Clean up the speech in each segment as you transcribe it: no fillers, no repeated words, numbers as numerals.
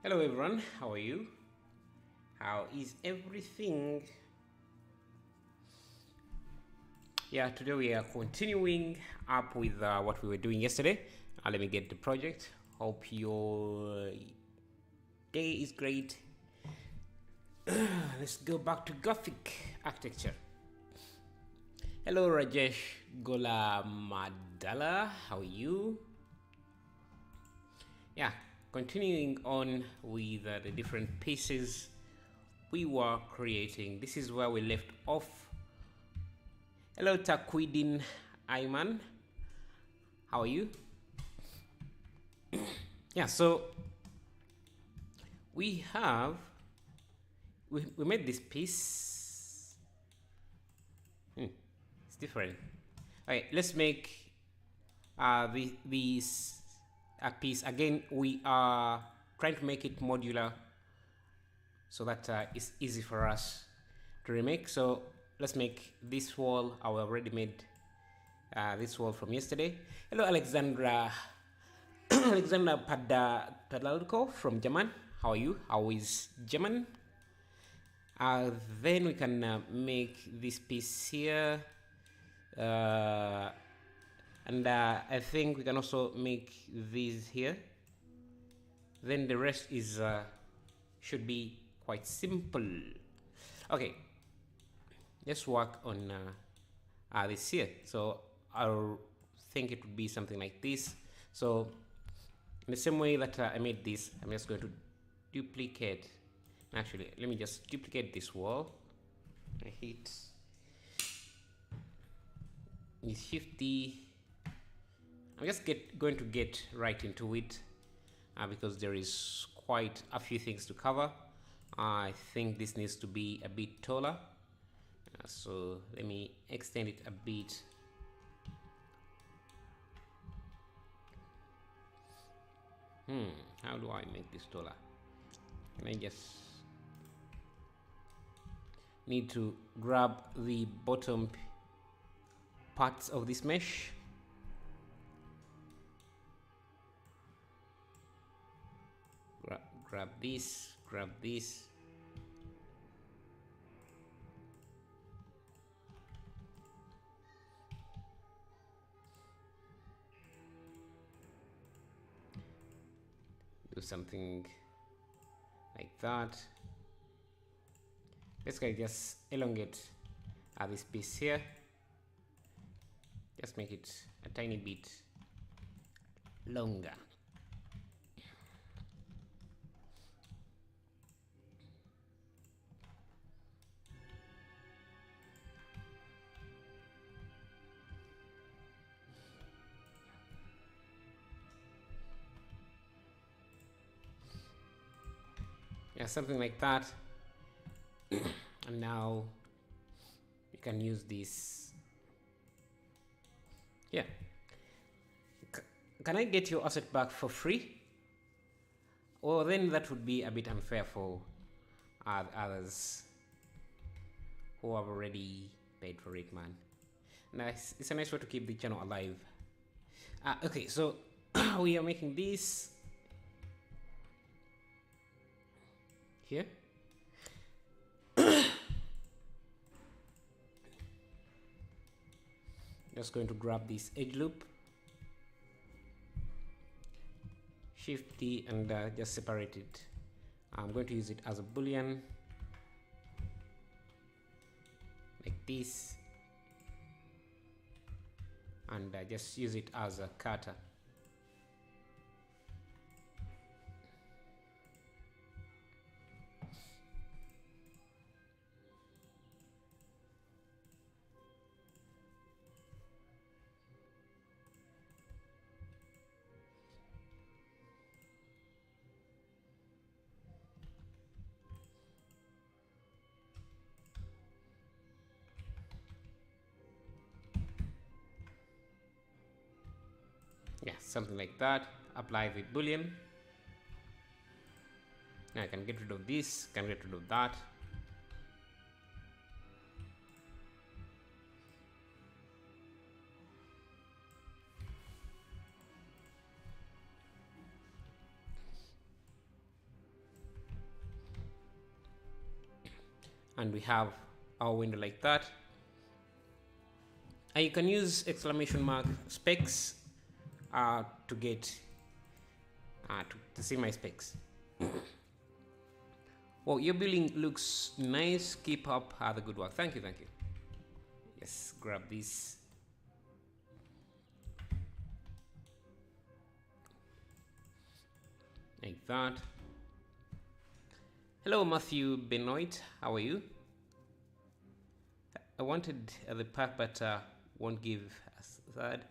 Hello everyone, how are you? How is everything? Yeah, today we are continuing up with what we were doing yesterday. Let me get the project. Hope your day is great. Let's go back to Gothic architecture. Hello Rajesh Gola Madala, how are you? Yeah, continuing on with the different pieces we were creating. This is where we left off. Hello Takwidin Ayman, how are you? Yeah, so we have we made this piece. It's different. Okay, let's make this piece again. We are trying to make it modular so that it's easy for us to remake. So let's make this wall. I already made this wall from yesterday. Hello Alexandra Alexandra Padalalko from German. How are you? How is German? Then we can make this piece here, and I think we can also make these here. Then the rest is should be quite simple. Okay, let's work on this here. So I'll think it would be something like this. So in the same way that I made this, I'm just going to duplicate. Actually, let me just duplicate this wall. I hit with Shift D. I'm just going to get right into it because there is quite a few things to cover. I think this needs to be a bit taller. So let me extend it a bit. How do I make this taller? Can I just need to grab the bottom parts of this mesh? Grab this, grab this. Do something like that. Basically just elongate this piece here. Just make it a tiny bit longer. Yeah, something like that. And now you can use this. Yeah. Can I get your asset back for free? Or then that would be a bit unfair for others who have already paid for it, man. Nice. It's a nice way to keep the channel alive. Okay, so we are making this here. Just going to grab this edge loop, Shift T, and just separate it. I'm going to use it as a boolean like this, and just use it as a cutter. Yeah, something like that. Apply the boolean. Now I can get rid of this, can get rid of that. and we have our window like that. And you can use exclamation mark specs to get to see my specs. Well, your building looks nice. Keep up the good work. Thank you, thank you. Yes, grab this. Like that. Hello, Matthew Benoit. How are you? I wanted the pack, but won't give us that.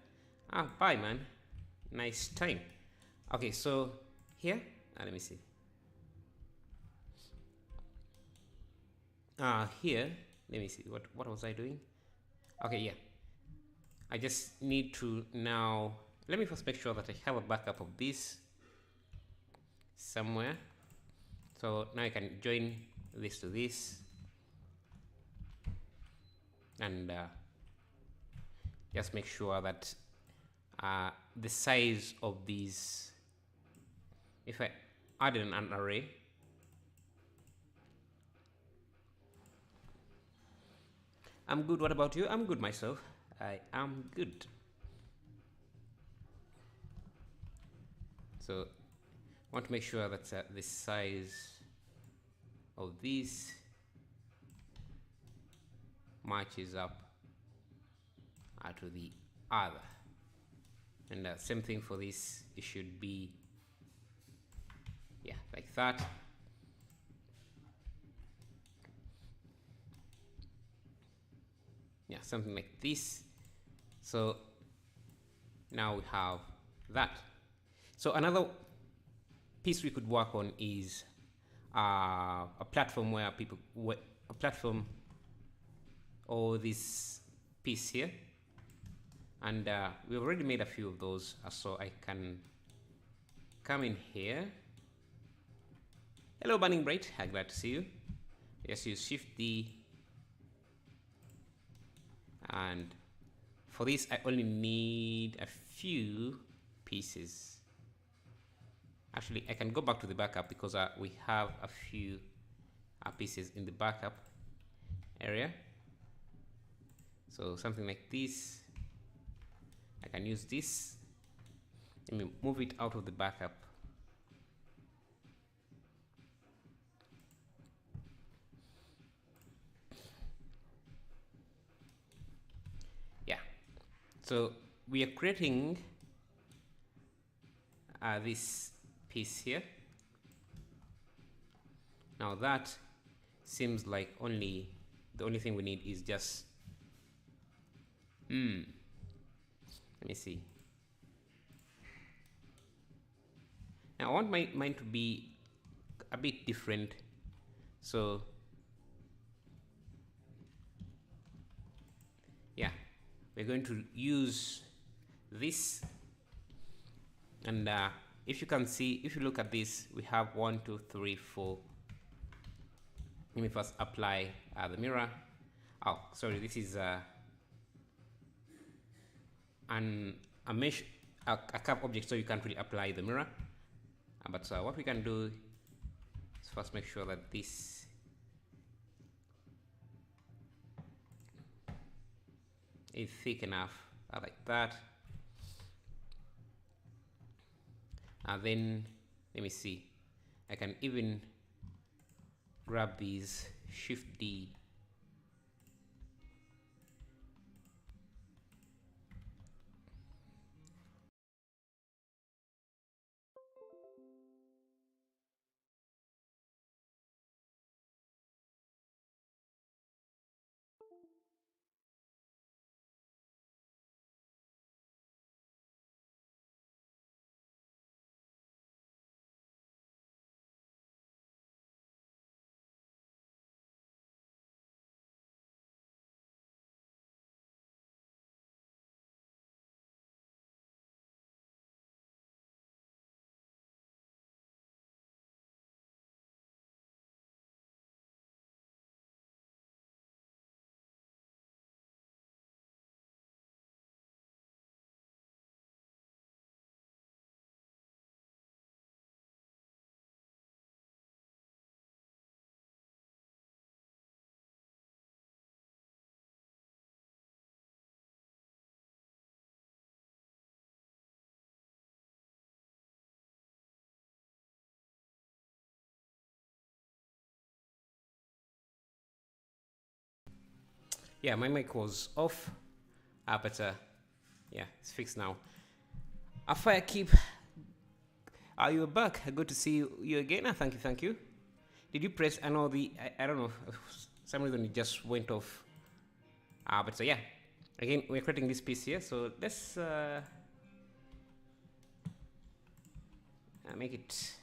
Bye, man. Nice time. Okay, so here, let me see. Here, let me see. What was I doing? Okay, yeah. I just need to now. Let me first make sure that I have a backup of this somewhere. So now I can join this to this, and just make sure that the size of these, if I add in an array, I'm good. What about you? I'm good myself. I am good. So I want to make sure that the size of this matches up to the other, and same thing for this. It should be, yeah, like that. Yeah, something like this. So now we have that. So another piece we could work on is a platform where people, a platform, or this piece here, and we've already made a few of those. So I can come in here. Hello, Burning Bright. I'm glad to see you. Yes, use Shift D, and for this I only need a few pieces. Actually, I can go back to the backup because we have a few pieces in the backup area. So something like this, I can use this. Let me move it out of the backup. Yeah, so we are creating this piece here. Now that seems like the only thing we need is just let me see. Now I want mine to be a bit different, so yeah, we're going to use this, and if you can see, if you look at this, we have 1, 2, 3, 4. Let me first apply the mirror. Oh, sorry, this is a mesh, a curve object, so you can't really apply the mirror. But what we can do is first make sure that this is thick enough, like that. And then let me see, I can even grab these, Shift D, Yeah, my mic was off. But yeah, it's fixed now. After keep. Are you back? Good to see you again. Thank you, thank you. Did you press? I know I don't know. For some reason it just went off. But so yeah, again we're creating this piece here. So let's make it.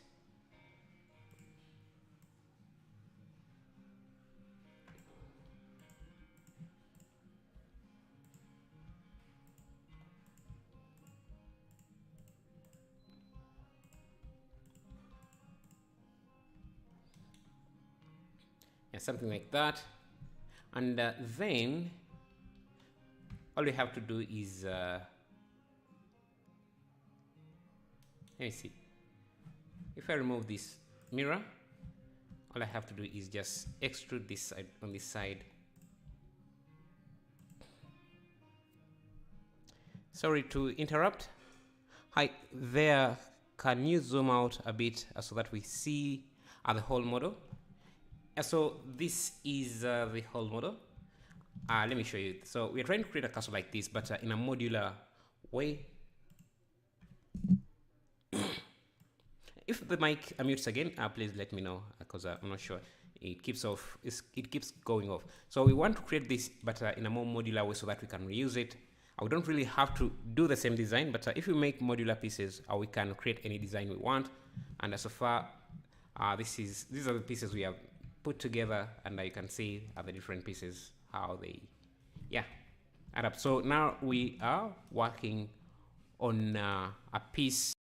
Yeah, something like that. And then all we have to do is let me see. If I remove this mirror, all I have to do is just extrude this side on this side. Sorry to interrupt. Hi there. Can you zoom out a bit so that we see the whole model? So this is the whole model. Let me show you. So we're trying to create a castle like this, but in a modular way. If the mic mutes again, please let me know because I'm not sure. It keeps off. It keeps going off. So we want to create this, but in a more modular way so that we can reuse it. We don't really have to do the same design, but if we make modular pieces, we can create any design we want. And so far, these are the pieces we have put together, and you can see the different pieces how they, yeah, add up. So now we are working on a piece.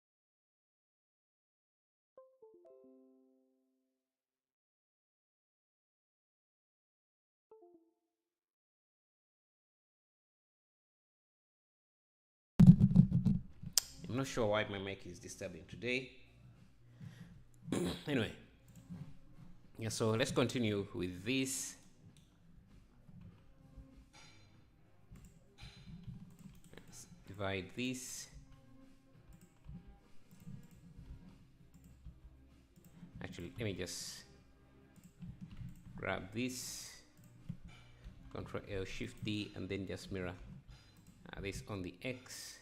I'm not sure why my mic is disturbing today. Anyway, yeah, so let's continue with this. Let's divide this. Actually, let me just grab this, Control L, Shift D, and then just mirror this on the X.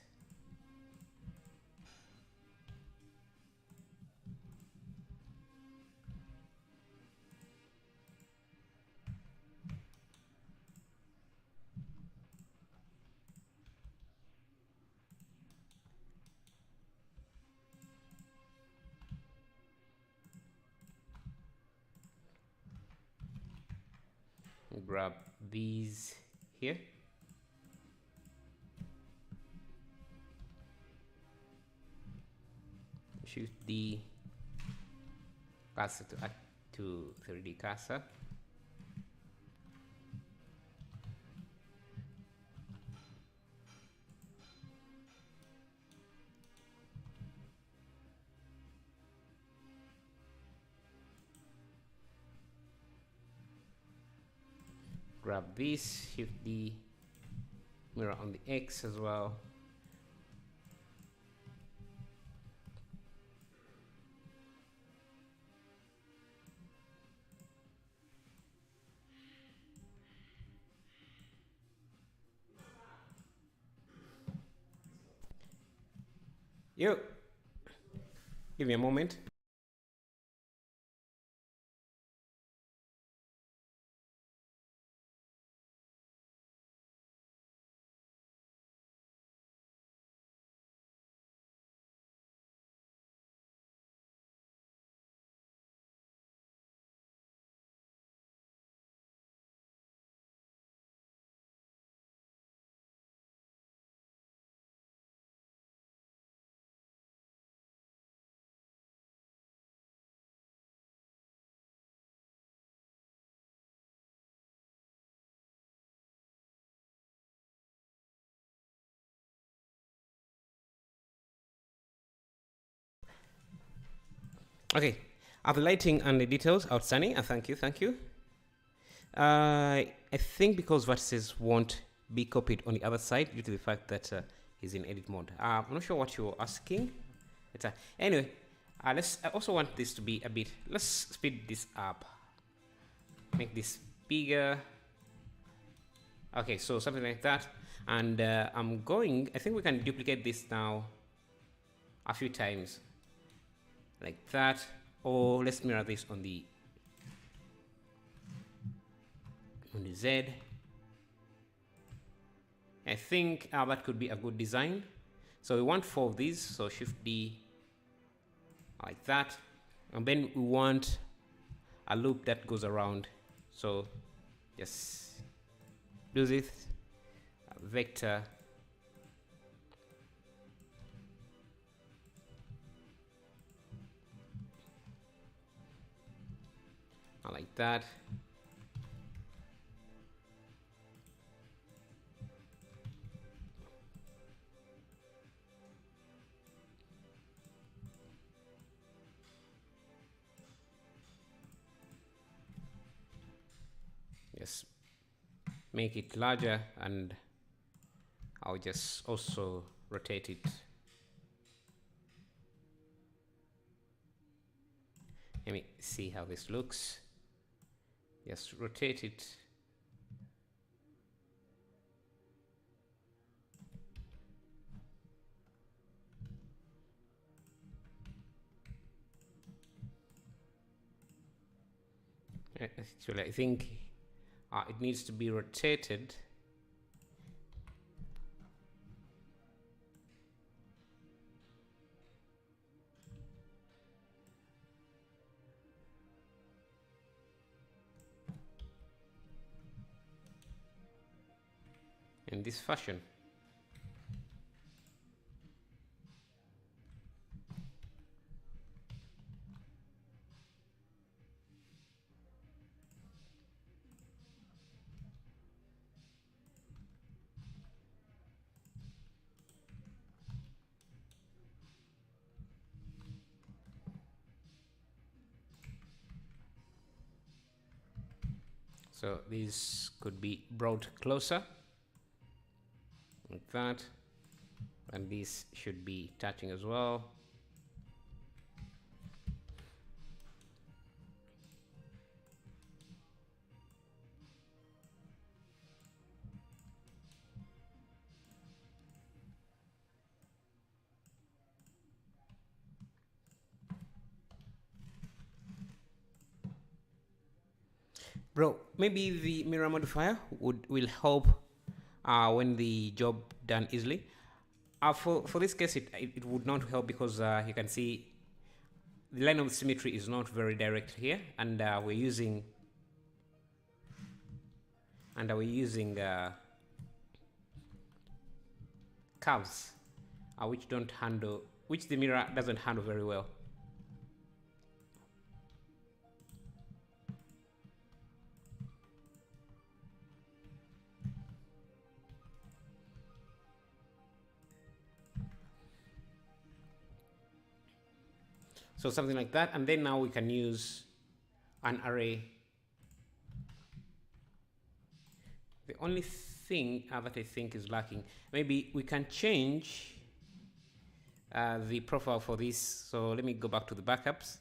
Grab these here. Shift D, cursor to 3D cursor. Grab this, Shift D, mirror on the X as well. Yo, give me a moment. Okay, the lighting and the details outstanding. Thank you, thank you. I think because vertices won't be copied on the other side due to the fact that he's in edit mode. I'm not sure what you're asking. Anyway, I also want this to be a bit. Let's speed this up. Make this bigger. Okay, so something like that. And I think we can duplicate this now a few times like that. Or let's mirror this on the Z. I think that could be a good design. So we want 4 of these, so Shift D like that. And then we want a loop that goes around. So just do this vector like that. Just make it larger, and I'll just also rotate it. Let me see how this looks. Just rotate it. Actually, I think it needs to be rotated. In this fashion. So these could be brought closer like that, and these should be touching as well. Bro, maybe the mirror modifier will help when the job done easily. For this case, it would not help because you can see the line of symmetry is not very direct here, and we're using curves which the mirror doesn't handle very well. So something like that, and then now we can use an array. The only thing that I think is lacking, maybe we can change the profile for this. So let me go back to the backups.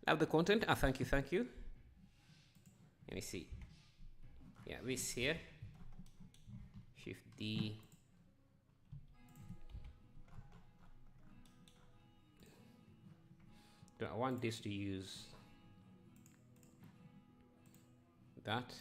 Love the content. Thank you. Let me see. Yeah, this here. Shift D. I want this to use that.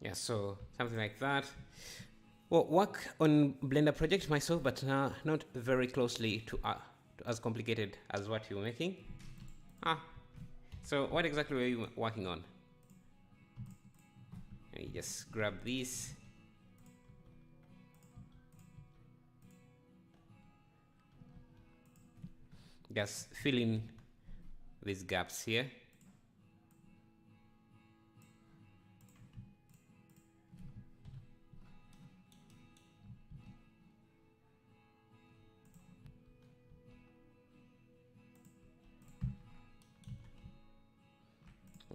Yeah, so something like that. Well, work on Blender project myself, but not very closely to as complicated as what you're making. So what exactly were you working on? Let me just grab these. Just fill in these gaps here.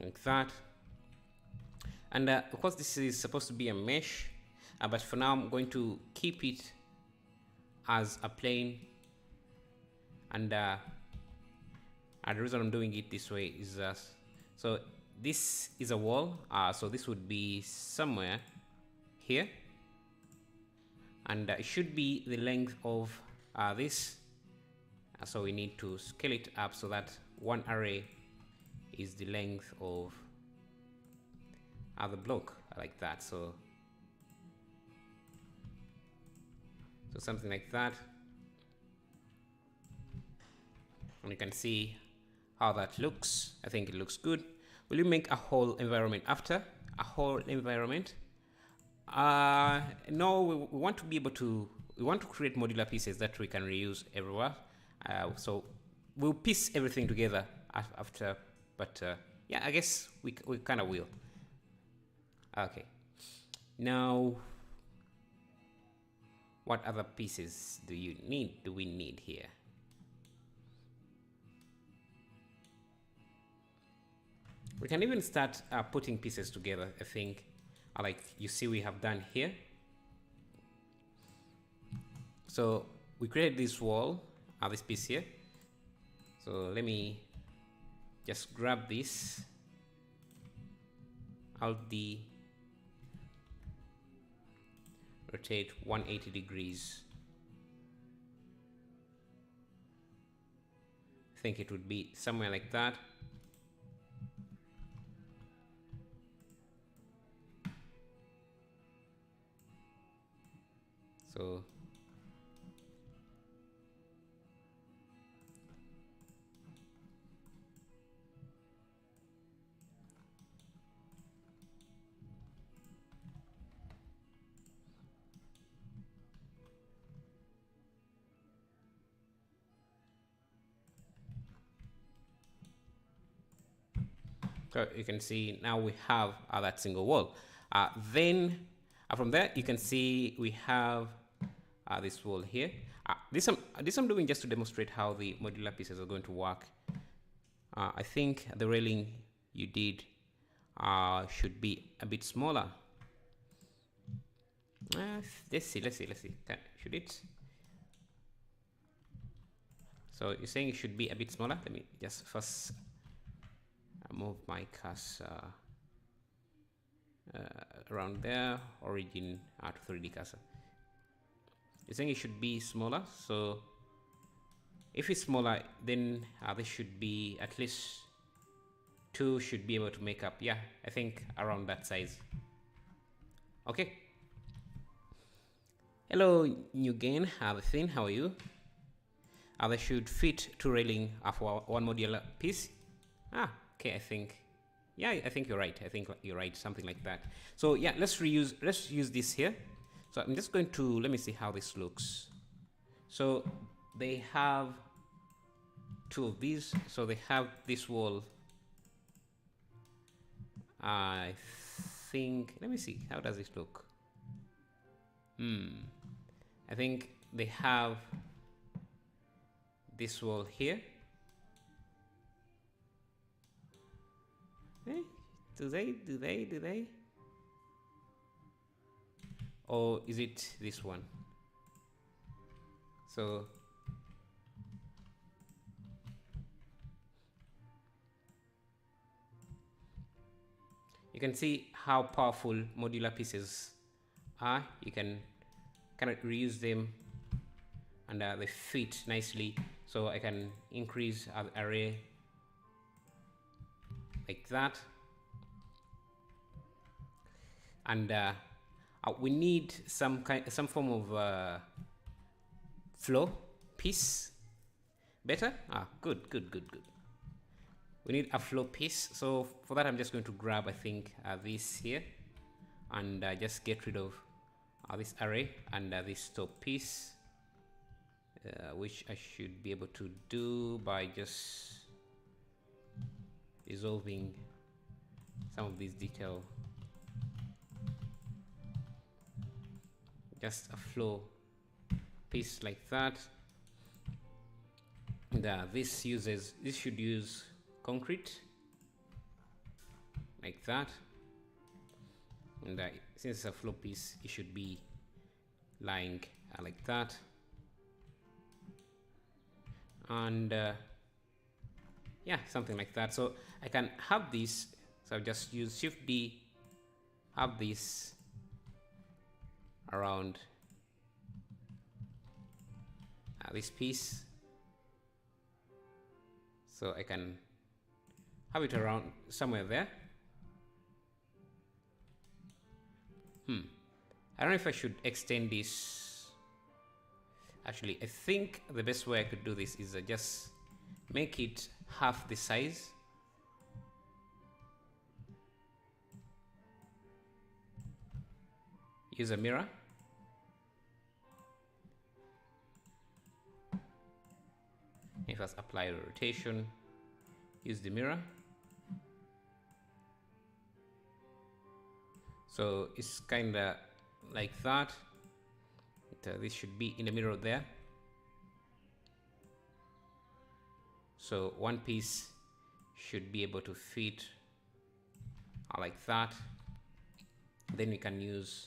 like that. And of course this is supposed to be a mesh, but for now I'm going to keep it as a plane. And the reason I'm doing it this way is so this is a wall, so this would be somewhere here, and it should be the length of this. So we need to scale it up so that one array is the length of the block, like that. So something like that, and you can see how that looks. I think it looks good. Will you make a whole environment after? A whole environment? No, we want to be able to, we want to create modular pieces that we can reuse everywhere. So we'll piece everything together after, but yeah, I guess we kind of will. Okay, now what other pieces do we need here? We can even start putting pieces together, I think, like you see we have done here. So we created this wall, this piece here. So let me just grab this, Alt D, rotate 180 degrees. I think it would be somewhere like that. So you can see now we have that single wall. Then from there you can see we have this wall here. This I'm doing just to demonstrate how the modular pieces are going to work. I think the railing you did should be a bit smaller. Let's see. Should it? So you're saying it should be a bit smaller. Let me just first move my cursor around there, origin to 3D cursor. You're saying it should be smaller, so if it's smaller, then this should be at least 2 should be able to make up. Yeah, I think around that size. Okay. Hello, new gain. Thin, how are you? They should fit 2 railing for one modular piece. Okay, I think, yeah, I think you're right. I think you're right, something like that. So yeah, let's use this here. So I'm just going to, let me see how this looks. So they have 2 of these. So they have this wall. I think, let me see, how does this look? I think they have this wall here. Do they? Or is it this one? So you can see how powerful modular pieces are. You can kind of reuse them, and they fit nicely. So I can increase the array like that, and we need some form of flow piece. Better? Good. We need a flow piece. So for that, I'm just going to grab, I think, this here, and just get rid of this array and this top piece, which I should be able to do by just dissolving some of these detail. Just a flow piece like that. And this should use concrete. like that. And since it's a floor piece, it should be lying like that. And yeah, something like that. So I can have this. So I'll just use Shift D, have this around this piece. So I can have it around somewhere there. I don't know if I should extend this. Actually, I think the best way I could do this is just make it half the size. Use a mirror. If I apply a rotation, use the mirror. So it's kind of like that. This should be in the mirror there. So one piece should be able to fit like that. Then we can use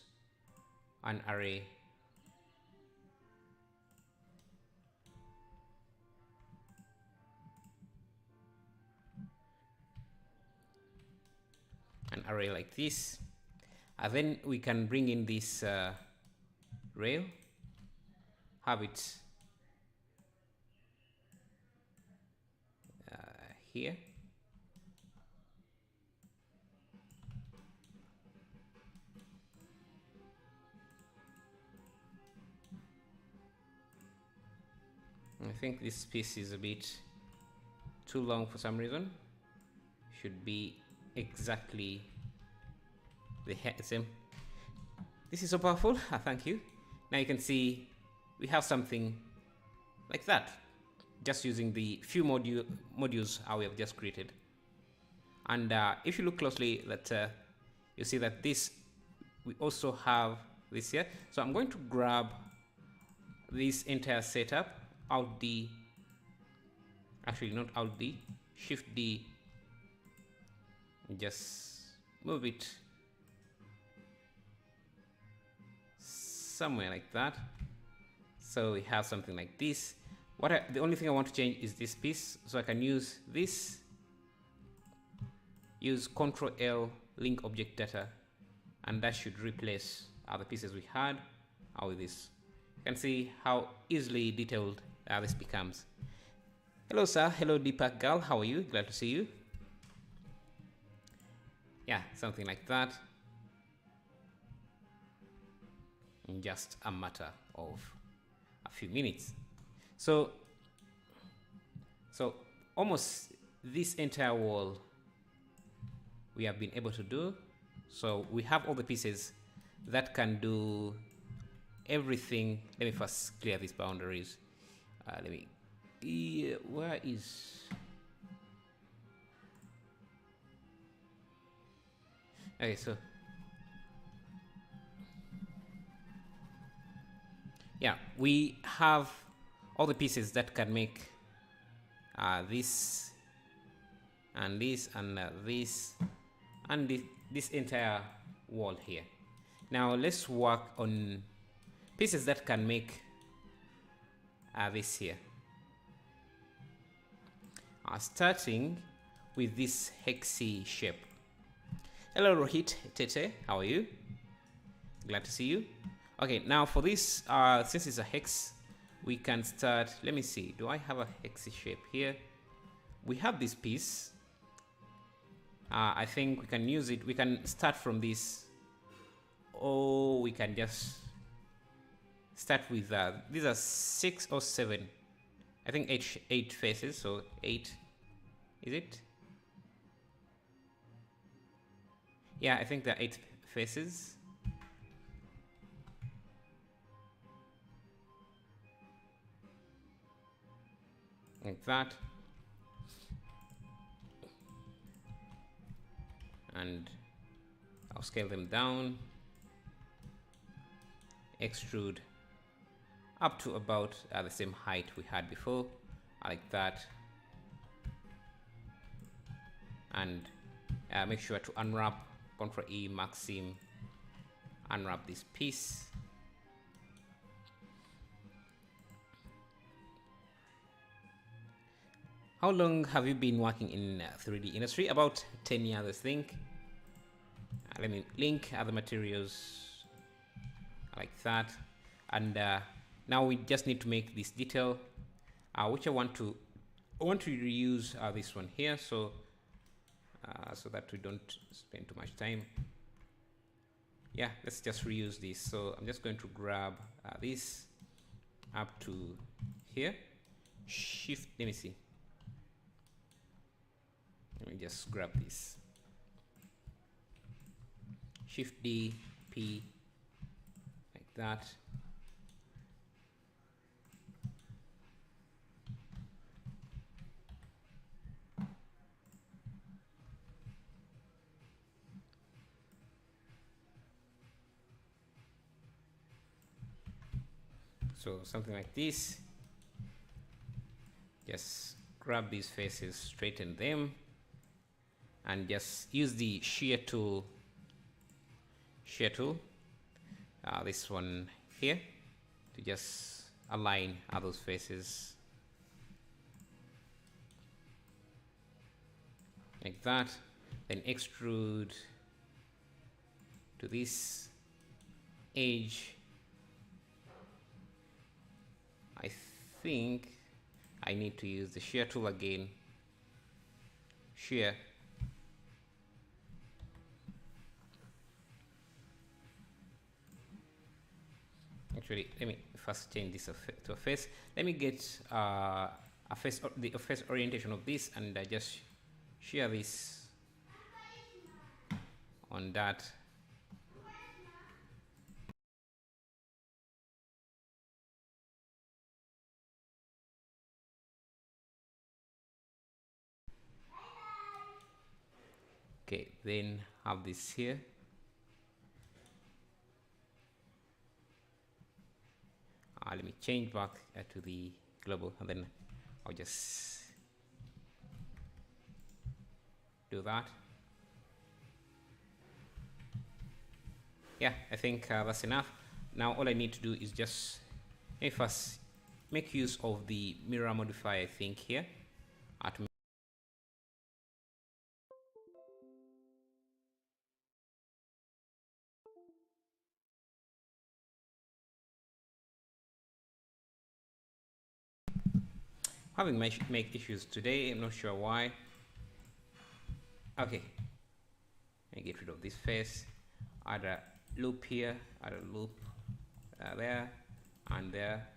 an array like this, and then we can bring in this rail, have it here. I think this piece is a bit too long for some reason. Should be exactly the same. This is so powerful. Thank you. Now you can see we have something like that, just using the few modules we have just created. And if you look closely, that you see that this, we also have this here. So I'm going to grab this entire setup, Alt D, actually not Alt D, Shift D, and just move it somewhere like that. So we have something like this. The only thing I want to change is this piece, so I can use this, use Control L, link object data, and that should replace other pieces we had with this. You can see how easily detailed this becomes. Hello sir, hello Deepak Gal, how are you? Glad to see you. Yeah, something like that. In just a matter of a few minutes. So almost this entire wall we have been able to do. So we have all the pieces that can do everything. Let me first clear these boundaries. Where is... Okay, so yeah, we have all the pieces that can make this and this and this and this entire wall here. Now let's work on pieces that can make this here. Starting with this hexy shape. Hello Rohit Tete, how are you? Glad to see you. Okay, now for this, since it's a hex, we can start. Let me see, do I have a hexy shape here? We have this piece. I think we can use it. We can start from this, or we can just start with these are 6 or 7. I think 8 faces, so 8. Is it? Yeah, I think there are 8 faces. Like that. And I'll scale them down. Extrude up to about the same height we had before, like that. And make sure to unwrap, Ctrl E, Maxim, unwrap this piece. How long have you been working in 3D industry? About 10 years, I think. Let me link other materials like that. And now we just need to make this detail, which I want to reuse this one here, so that we don't spend too much time. Yeah, let's just reuse this. So I'm just going to grab this up to here. Shift, let me see. Let me just grab this. Shift D, P, like that. So something like this. Just grab these faces, straighten them, and just use the shear tool, this one here, to just align those faces like that. Then extrude to this edge. I think I need to use the shear tool again. Shear. Actually, let me first change this to a face. Let me get a face, the face orientation of this, and I just shear this on that. Okay, then have this here. Let me change back to the global, and then I'll just do that. Yeah, I think that's enough. Now all I need to do is just first make use of the mirror modifier, I think, here to having make issues today. I'm not sure why. Okay, I get rid of this face, add a loop here, add a loop there and there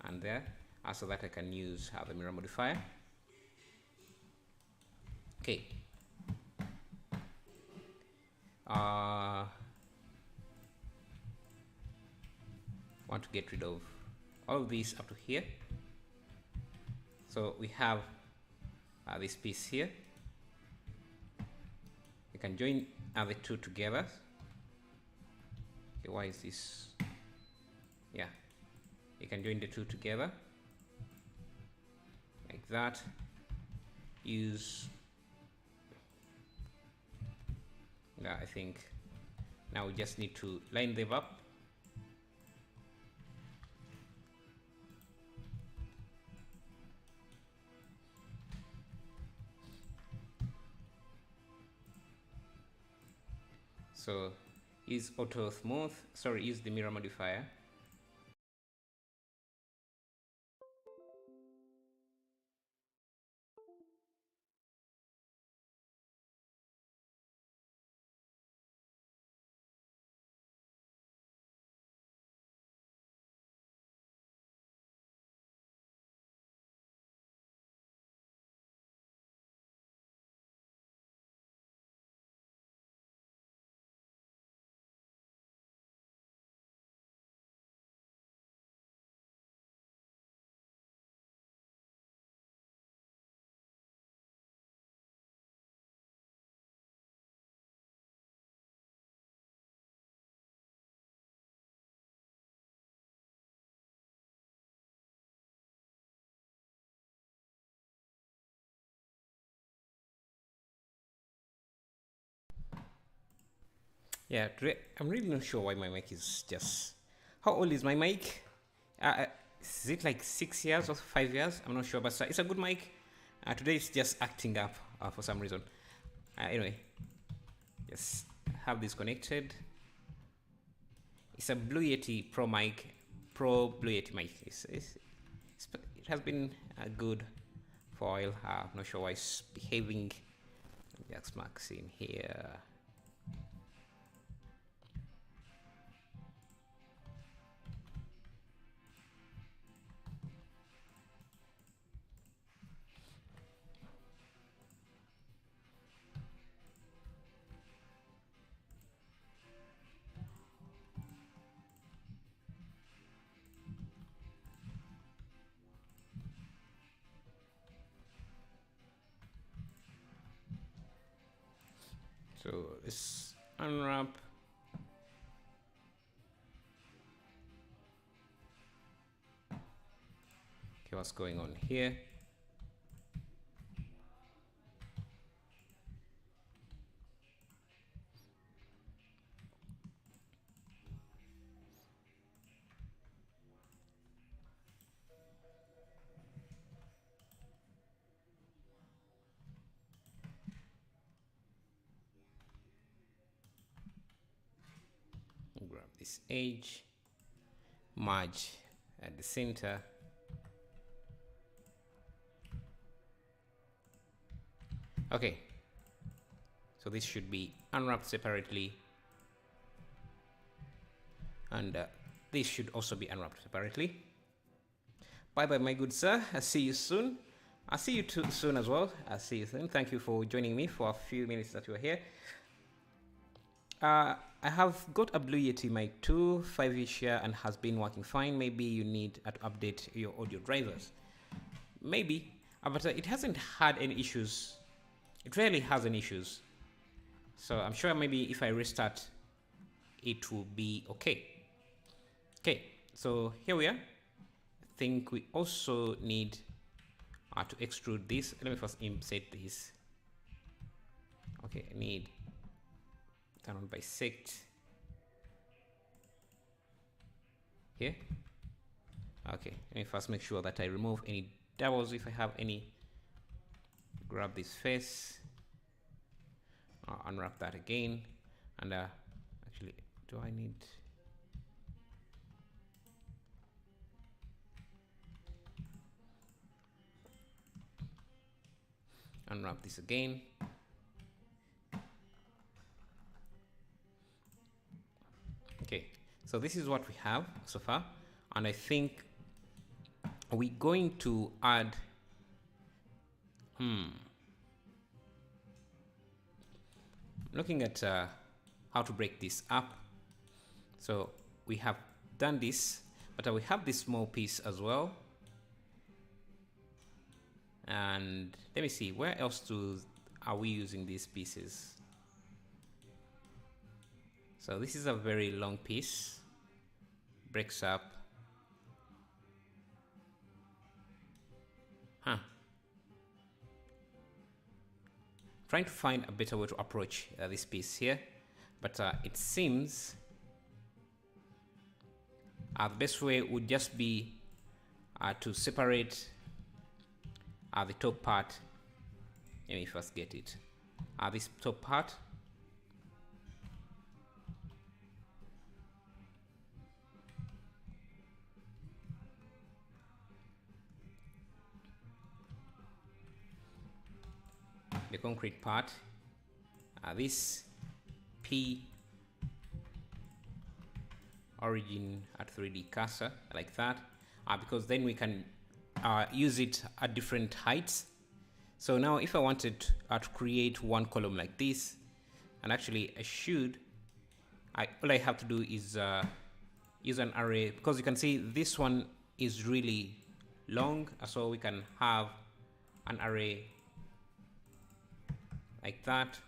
and there, so that I can use the mirror modifier. Okay. Want to get rid of all of these up to here. So we have this piece here. You can join the two together. Okay, why is this? Yeah, you can join the two together like that. Use, yeah, I think now we just need to line them up. So use auto smooth, sorry, use the mirror modifier. Yeah, today I'm really not sure why my mic is just. How old is my mic? Is it like 6 years or 5 years? I'm not sure, but it's a good mic. Today it's just acting up for some reason. Anyway, just have this connected. It's a Blue Yeti Pro mic, Pro Blue Yeti mic. It has been good for a while. I'm not sure why it's behaving. Just marks in here. So let's unwrap. Okay, what's going on here? Grab this edge, merge at the center. Okay, so this should be unwrapped separately, and this should also be unwrapped separately. Bye bye, my good sir. I'll see you soon. I'll see you too soon as well. I'll see you soon. Thank you for joining me for a few minutes that you are here. I have got a Blue Yeti mic 2, 5-ish here, and has been working fine. Maybe you need to update your audio drivers. Maybe, but it hasn't had any issues. It rarely has any issues. So I'm sure maybe if I restart, it will be okay. Okay, so here we are. I think we also need to extrude this. Let me first insert this. Okay, I need turn on bisect here. Okay, let me first make sure that I remove any doubles if I have any. Grab this face, unwrap that again, and actually, do I need? Unwrap this again. Okay, so this is what we have so far, and I think we're going to add looking at how to break this up. So we have done this, but we have this small piece as well. And let me see, where else are we using these pieces? So this is a very long piece, breaks up. Trying to find a better way to approach this piece here, but it seems the best way would just be to separate the top part. Let me first get it. This top part. The concrete part. This P origin at 3D cursor like that, because then we can use it at different heights. So now if I wanted to create one column like this, and actually I should, all I have to do is use an array, because you can see this one is really long, so we can have an array like that,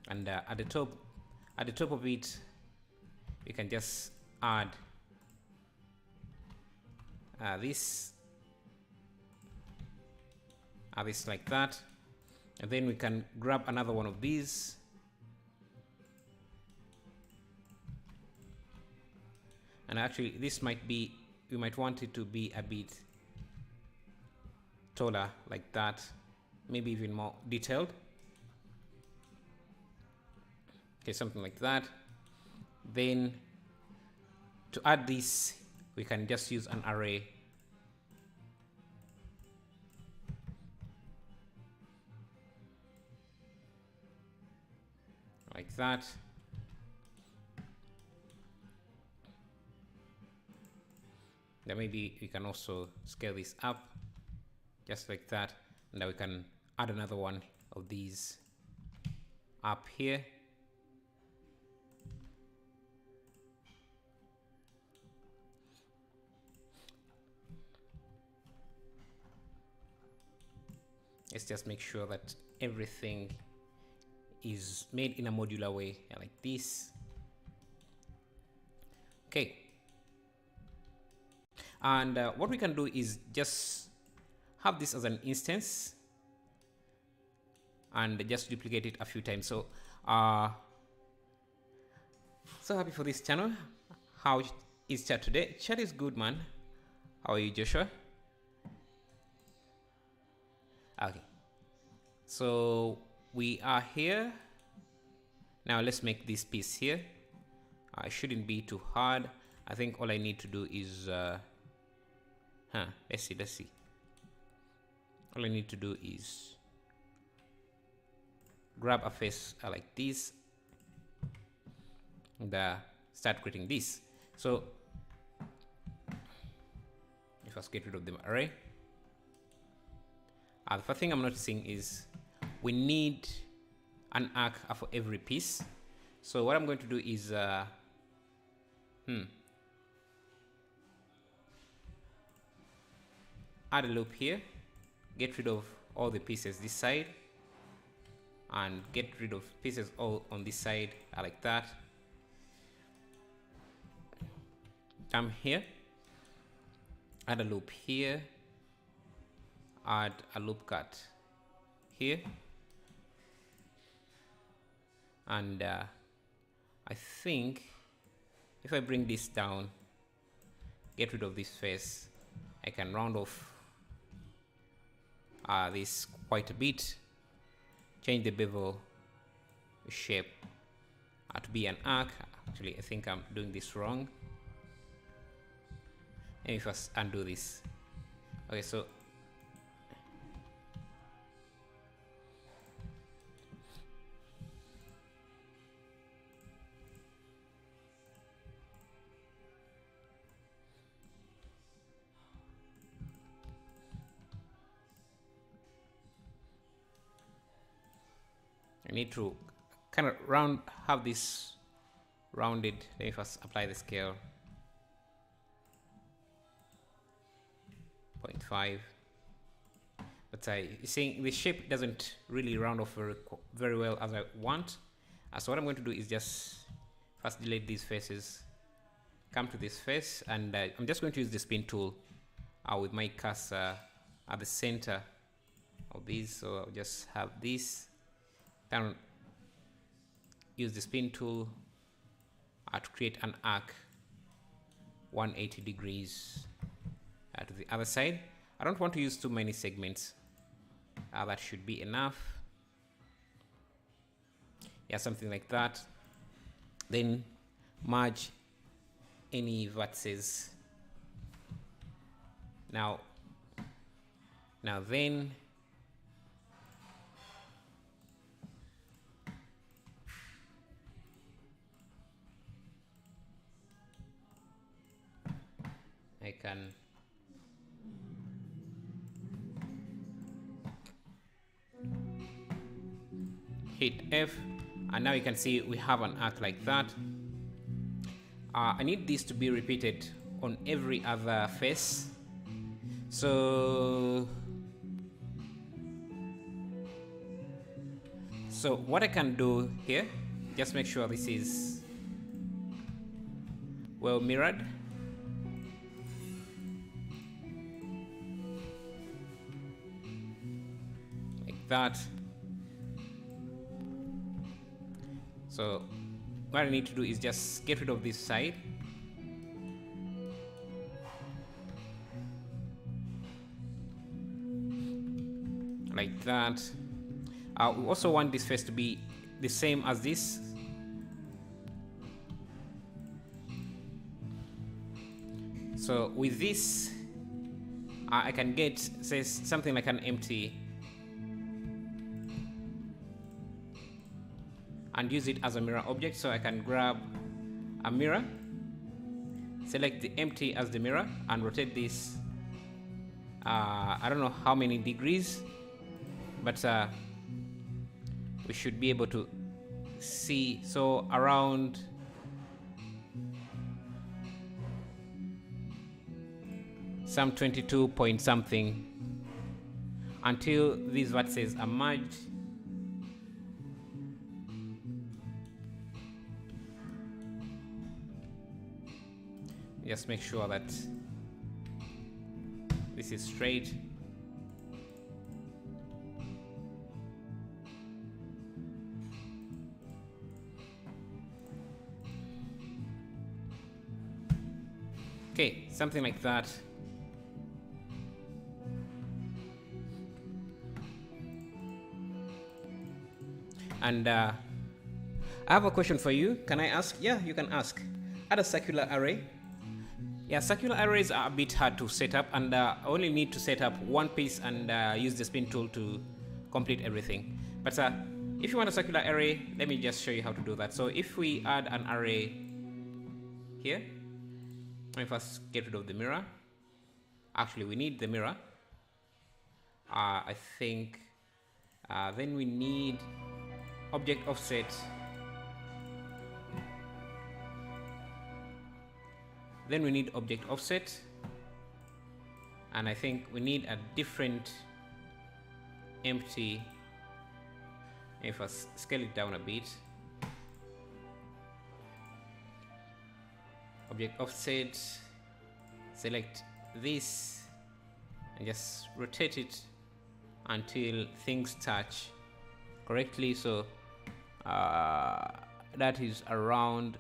and at the top of it you can just add this like that, and then we can grab another one of these And actually this might be, you might want it to be a bit taller like that, maybe even more detailed. Okay, something like that. Then to add this, we can just use an array. Like that. Then maybe we can also scale this up just like that. And now we can add another one of these up here. Let's just make sure that everything is made in a modular way, like this. Okay. And what we can do is just have this as an instance and just duplicate it a few times. So so happy for this channel. How is chat today? Chat is good, man. How are you, Joshua? Okay, so we are here now. Let's make this piece here. It shouldn't be too hard. I think all I need to do is let's see. All I need to do is grab a face like this and start creating this. So if I get rid of the array, the first thing I'm noticing is we need an arc for every piece. So what I'm going to do is add a loop here, get rid of all the pieces this side, and get rid of pieces all on this side, like that. Come here, add a loop here, add a loop cut here, and I think if I bring this down, get rid of this face, I can round off this quite a bit, change the bevel shape to be an arc. Actually, I think I'm doing this wrong. Let me first undo this. Okay, so I need to kind of have this rounded. Let me first apply the scale. 0.5. But you're saying the shape doesn't really round off very well as I want. So what I'm going to do is just first delete these faces, come to this face, and I'm just going to use the spin tool with my cursor at the center of these. So I'll just have this. Then use the spin tool to create an arc 180 degrees to the other side. I don't want to use too many segments. That should be enough. Yeah, something like that. Then merge any vertices. Now then I can hit F, and now you can see we have an arc like that. I need this to be repeated on every other face. So what I can do here, just make sure this is well mirrored. Like that. So what I need to do is just get rid of this side that. We also want this face to be the same as this. So with this, I can get, say, something like an empty and use it as a mirror object. So I can grab a mirror, select the empty as the mirror, and rotate this. I don't know how many degrees, but we should be able to see. So around some 22 point something, until these vertices are merged. Just make sure that this is straight. Okay, something like that. And I have a question for you. Can I ask? Yeah, you can ask. Add a circular array. Yeah, circular arrays are a bit hard to set up, and I only need to set up one piece and use the spin tool to complete everything. But if you want a circular array, let me just show you how to do that. So if we add an array here, let me first get rid of the mirror. Actually, we need the mirror. I think then we need object offset. Then we need object offset, and I think we need a different empty. If I scale it down a bit, object offset, select this and just rotate it until things touch correctly. So that is around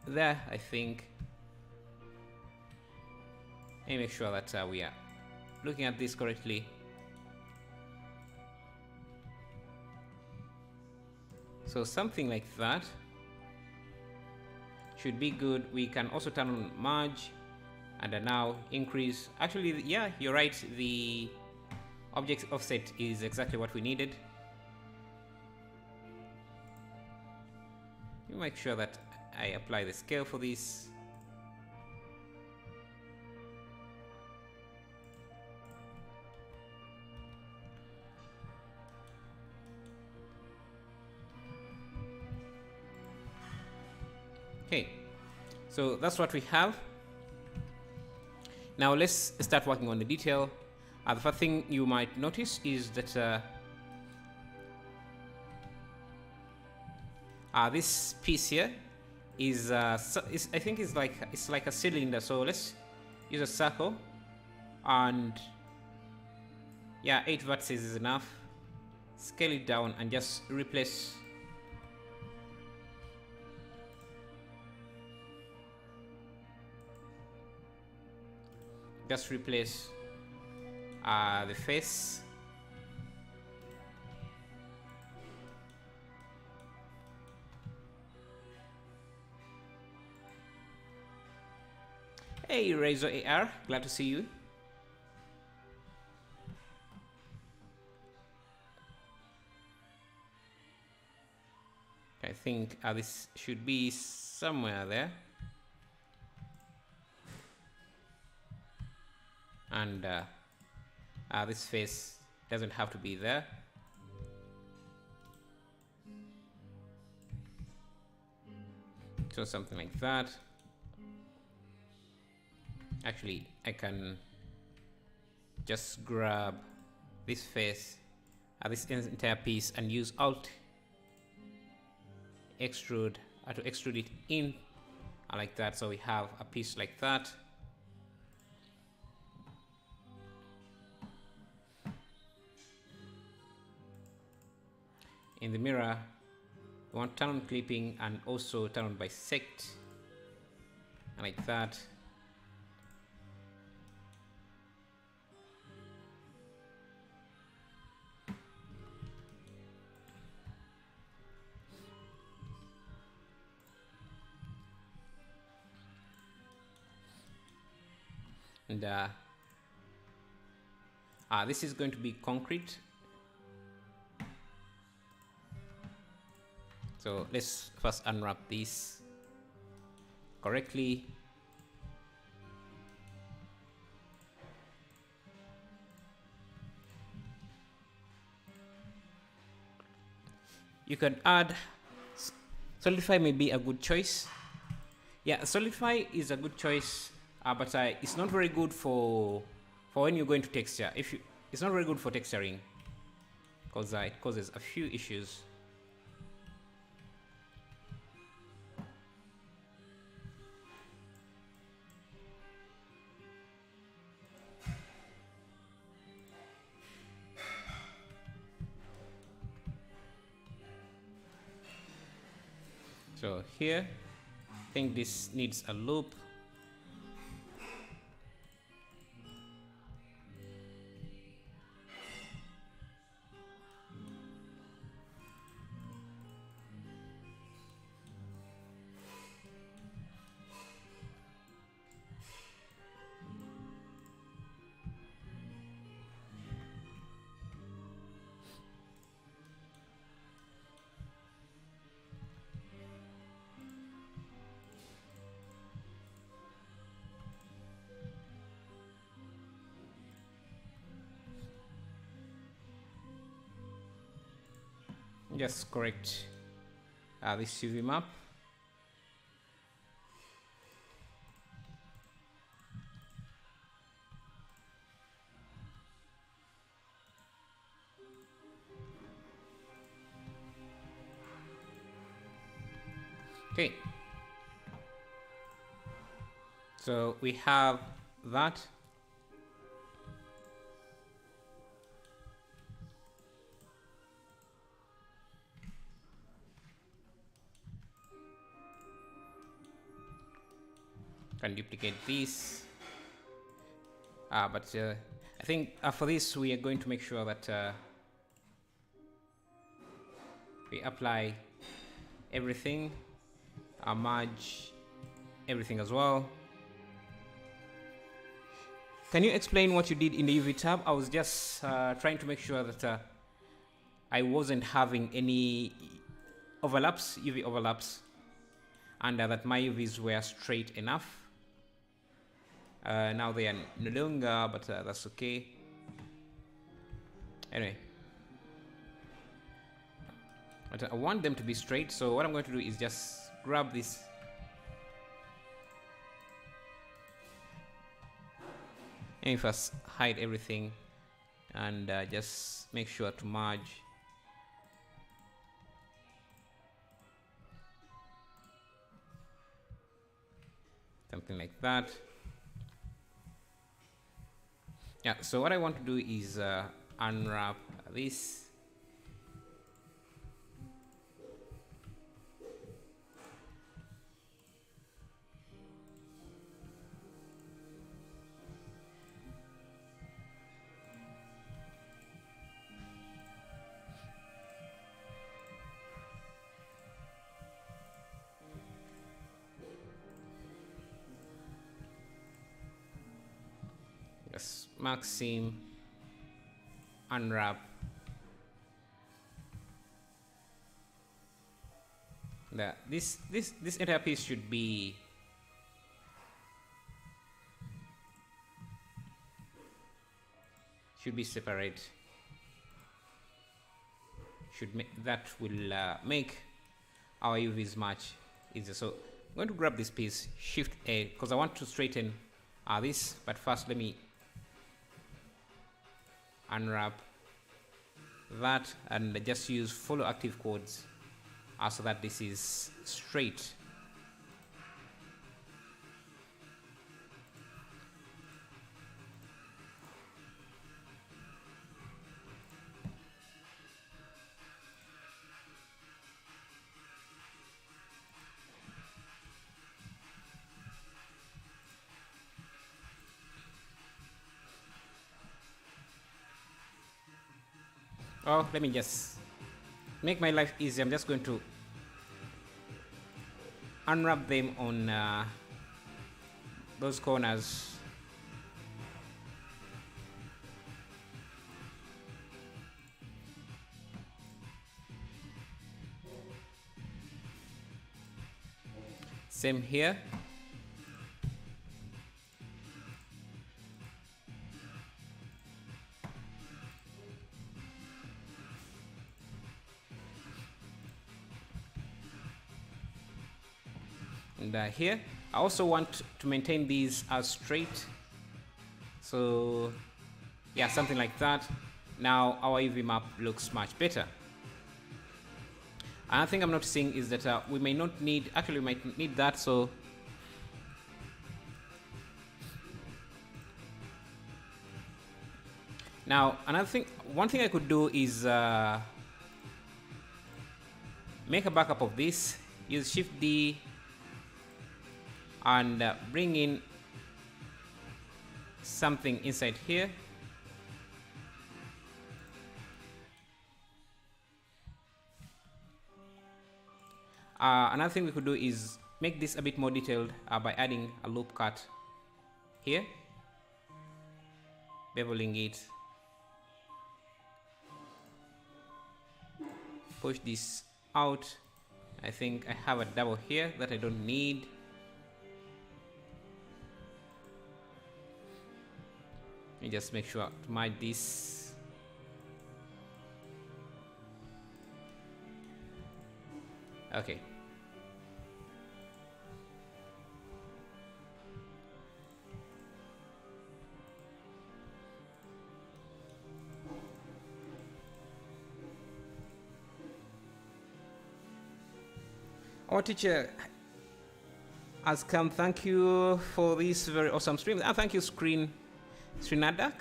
there, I think. Let me make sure that we are looking at this correctly. So something like that should be good. We can also turn on merge and now increase. Actually, yeah, you're right. The object offset is exactly what we needed. You make sure that I apply the scale for this. Okay, so that's what we have. Now let's start working on the detail. The first thing you might notice is that this piece here is, I think it's like a cylinder. So let's use a circle, and yeah, 8 vertices is enough. Scale it down and just replace. Just replace the face. Hey Razor AR, glad to see you. I think this should be somewhere there. And this face doesn't have to be there. So something like that. Actually, I can just grab this face, this entire piece, and use Alt extrude to extrude it in like that. So we have a piece like that. In the mirror, we want turn on clipping and also turn on bisect, and like that. And this is going to be concrete. So let's first unwrap this correctly. You can add solidify, may be a good choice. Yeah, solidify is a good choice, but it's not very good for when you're going to texture. It's not very good for texturing because it causes a few issues. So here, I think this needs a loop. Just correct this UV map. Okay, so we have that. Can duplicate these, but I think for this we are going to make sure that we apply everything, merge everything as well. Can you explain what you did in the UV tab? I was just trying to make sure that I wasn't having any overlaps, UV overlaps, and that my UVs were straight enough. Now they are no longer, but that's okay. Anyway, but I want them to be straight, so what I'm going to do is just grab this and first hide everything and just make sure to merge. Something like that. Yeah, so what I want to do is unwrap this. Yes, Maxim, unwrap. This entire piece should be separate. That will make our UVs match easier. So I'm going to grab this piece, Shift A, because I want to straighten this. But first, let me unwrap that and just use follow active codes so that this is straight. Oh, let me just make my life easy. I'm just going to unwrap them on those corners Same here. And here, I also want to maintain these as straight. So yeah, something like that. Now our UV map looks much better. Another thing I'm noticing is that we may not need, actually we might need that, so now another thing, one thing I could do is make a backup of this, use Shift D and bring in something inside here. Another thing we could do is make this a bit more detailed by adding a loop cut here, beveling it, push this out. I think I have a double here that I don't need. Let me just make sure to merge this. Okay. Our teacher has come. Thank you for this very awesome stream. And thank you, Srinadak.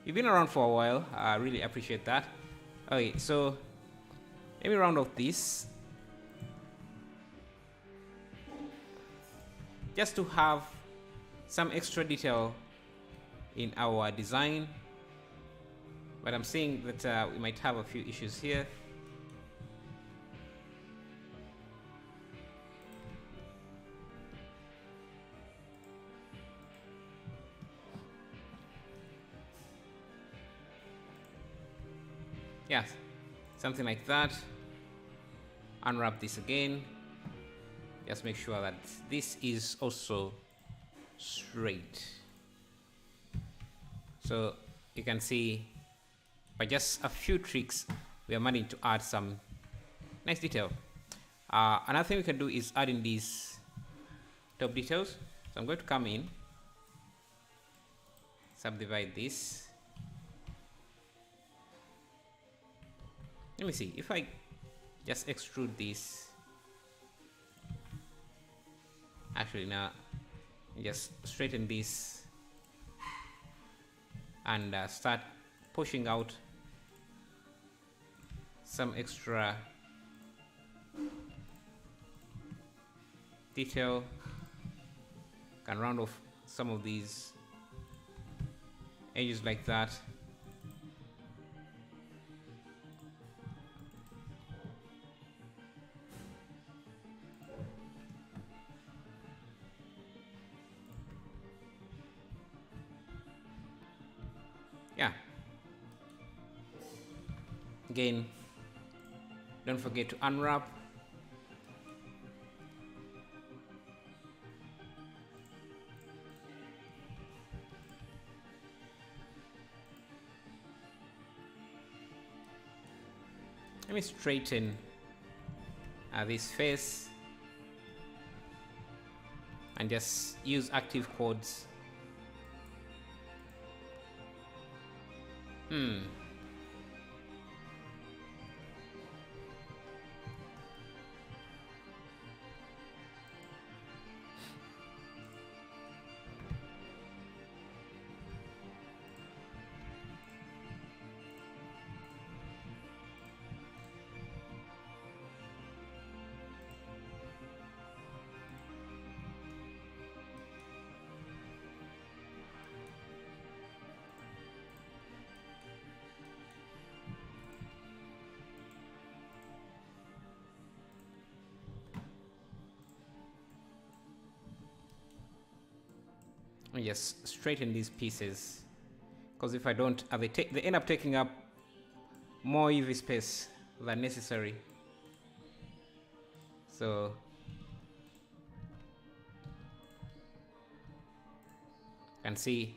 You've been around for a while. I really appreciate that. Okay, so let me round off this. Just to have some extra detail in our design. But I'm seeing that we might have a few issues here. Yeah, something like that. Unwrap this again. Just make sure that this is also straight. So you can see by just a few tricks, we are managing to add some nice detail. Another thing we can do is add in these top details. So I'm going to come in, subdivide this. Let me see if I just extrude this. Actually, now just straighten this and start pushing out some extra detail. Can round off some of these edges like that. Yeah. Again, don't forget to unwrap. Let me straighten this face and just use active chords. And just straighten these pieces, because if I don't, they end up taking up more UV space than necessary. So you can see,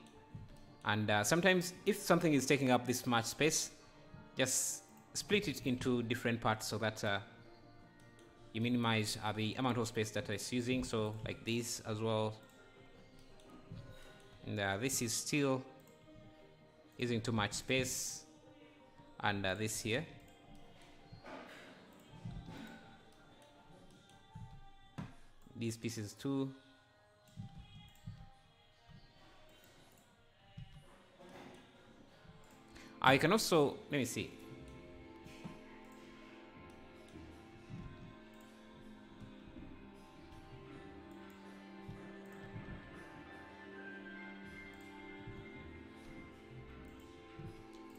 and sometimes if something is taking up this much space, just split it into different parts so that you minimize the amount of space that it's using. So like this as well, and this is still using too much space, and this here. These pieces too. I can also, let me see.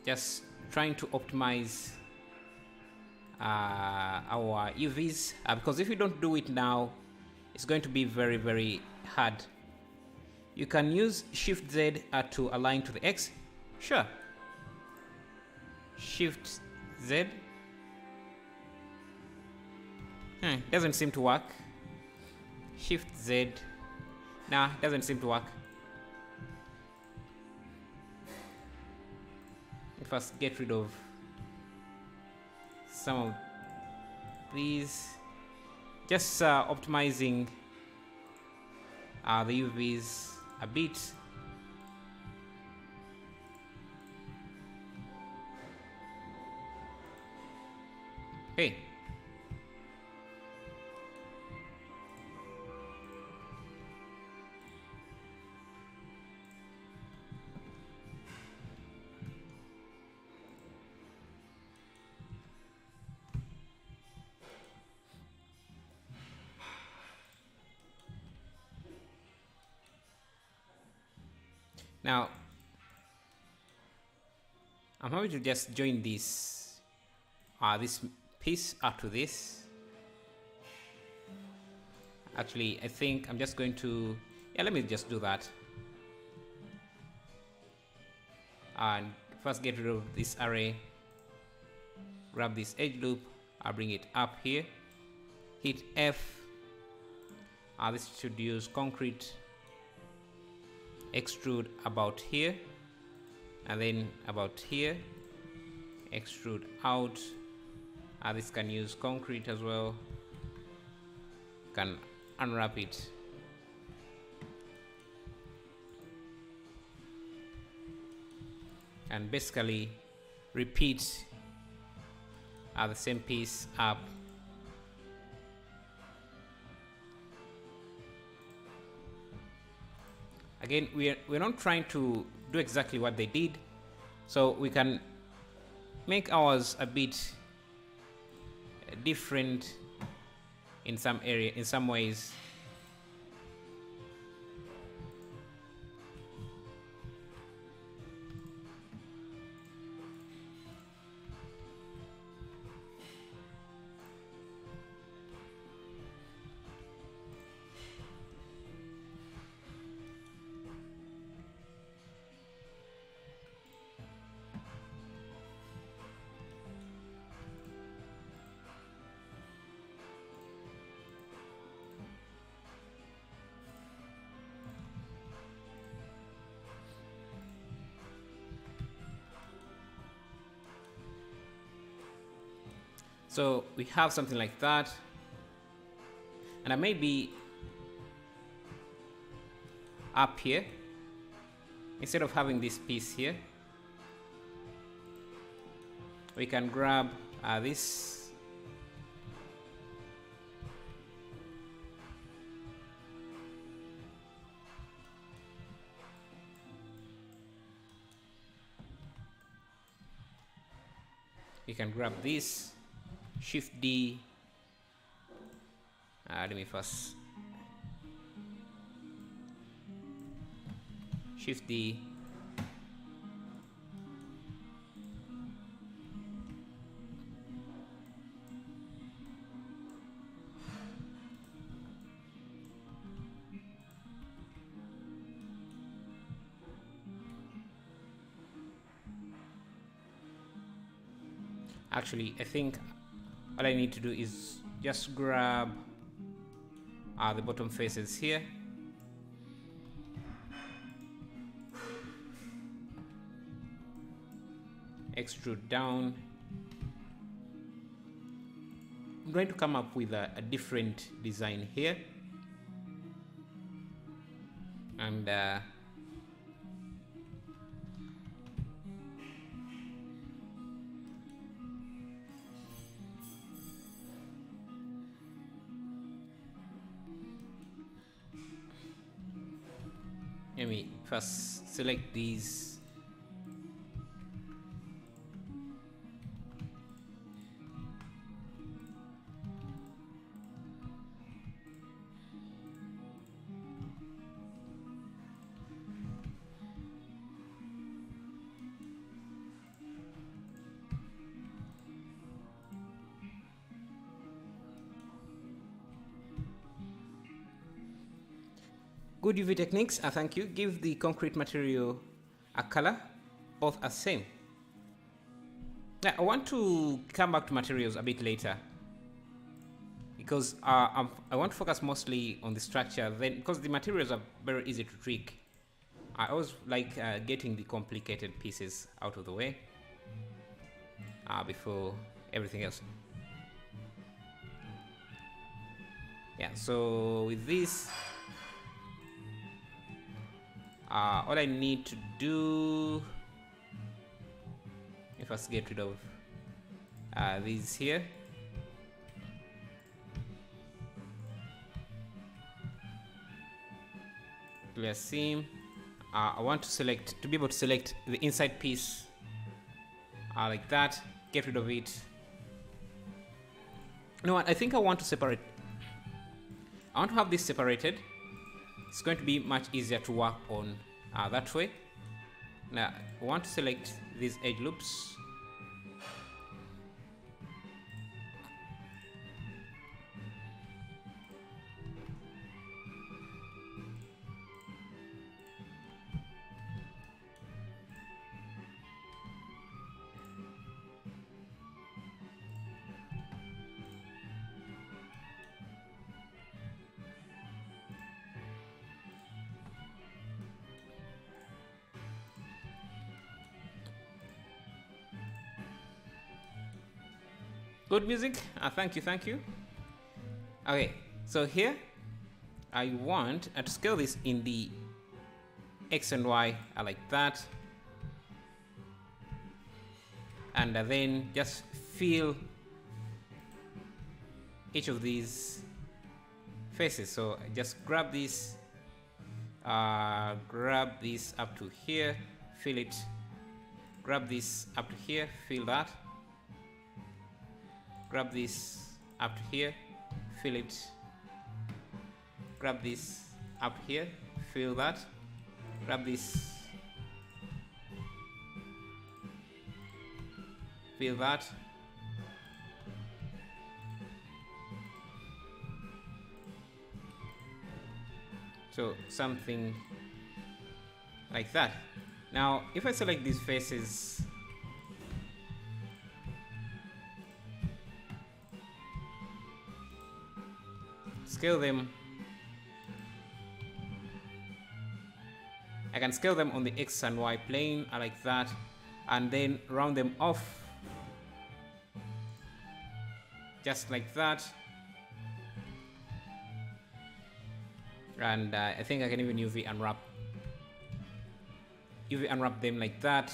Just trying to optimize our UVs, because if you don't do it now, it's going to be very, very hard. You can use Shift Z to align to the X. Sure. Shift Z. Doesn't seem to work. Shift Z. Nah, doesn't seem to work. First, get rid of some of these. Just optimizing the UVs a bit. Okay. Now, I'm going to just join this piece up to this. Actually, I think I'm just going to, let me just do that. And first get rid of this array. Grab this edge loop. I'll bring it up here. Hit F. This should use concrete. Extrude about here, and then about here. Extrude out. This can use concrete as well. Can unwrap it. And basically repeat the same piece up. Again, we're not trying to do exactly what they did, so we can make ours a bit different in some ways. So we have something like that, and I may be up here instead of having this piece here. We can grab this. We can grab this. Shift D. Let me first. Shift D. Actually, I think all I need to do is just grab the bottom faces here. Extrude down. I'm going to come up with a different design here, and let me first select these. Good UV techniques, thank you. Give the concrete material a color, both are same. Now, I want to come back to materials a bit later, because I want to focus mostly on the structure, then because the materials are very easy to tweak. I always like getting the complicated pieces out of the way before everything else. Yeah, so with this, all I need to do, if I get rid of these here, clear seam. I want to be able to select the inside piece like that, get rid of it. You know what, I think I want to separate. I want to have this separated. It's going to be much easier to work on that way. Now, I want to select these edge loops. Good music. Thank you. Okay, so here I want to scale this in the X and Y like that, and then just fill each of these faces. So I just grab this up to here, fill it, grab this up to here, fill that, grab this up to here, fill it, grab this up here, fill that, grab this, fill that, so something like that. Now if I select these faces, scale them, I can scale them on the X and Y plane like that, and then round them off just like that, and I think I can even UV unwrap them like that.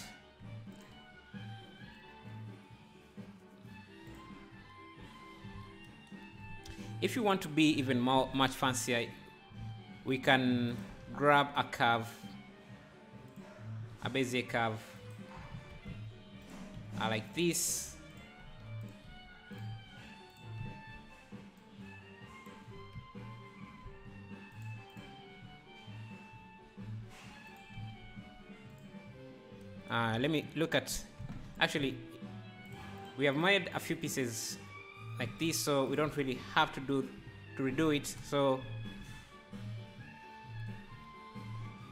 If you want to be even much fancier, we can grab a curve, a Bezier curve like this, let me look at, actually we have made a few pieces like this, so we don't really have to redo it. So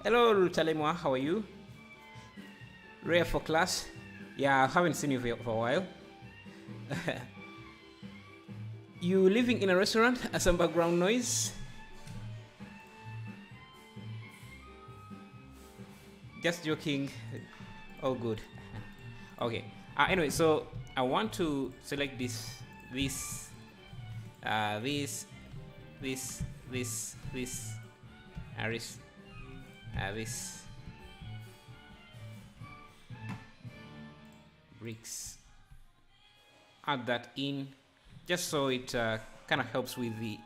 hello Lutalemwa, how are you? Rare for class. Yeah, I haven't seen you for a while. You living in a restaurant, some background noise? Just joking. Oh, good. Okay. Anyway, so I want to select this, this, this, this, this, this, this bricks. Add that in, just so it kind of helps with the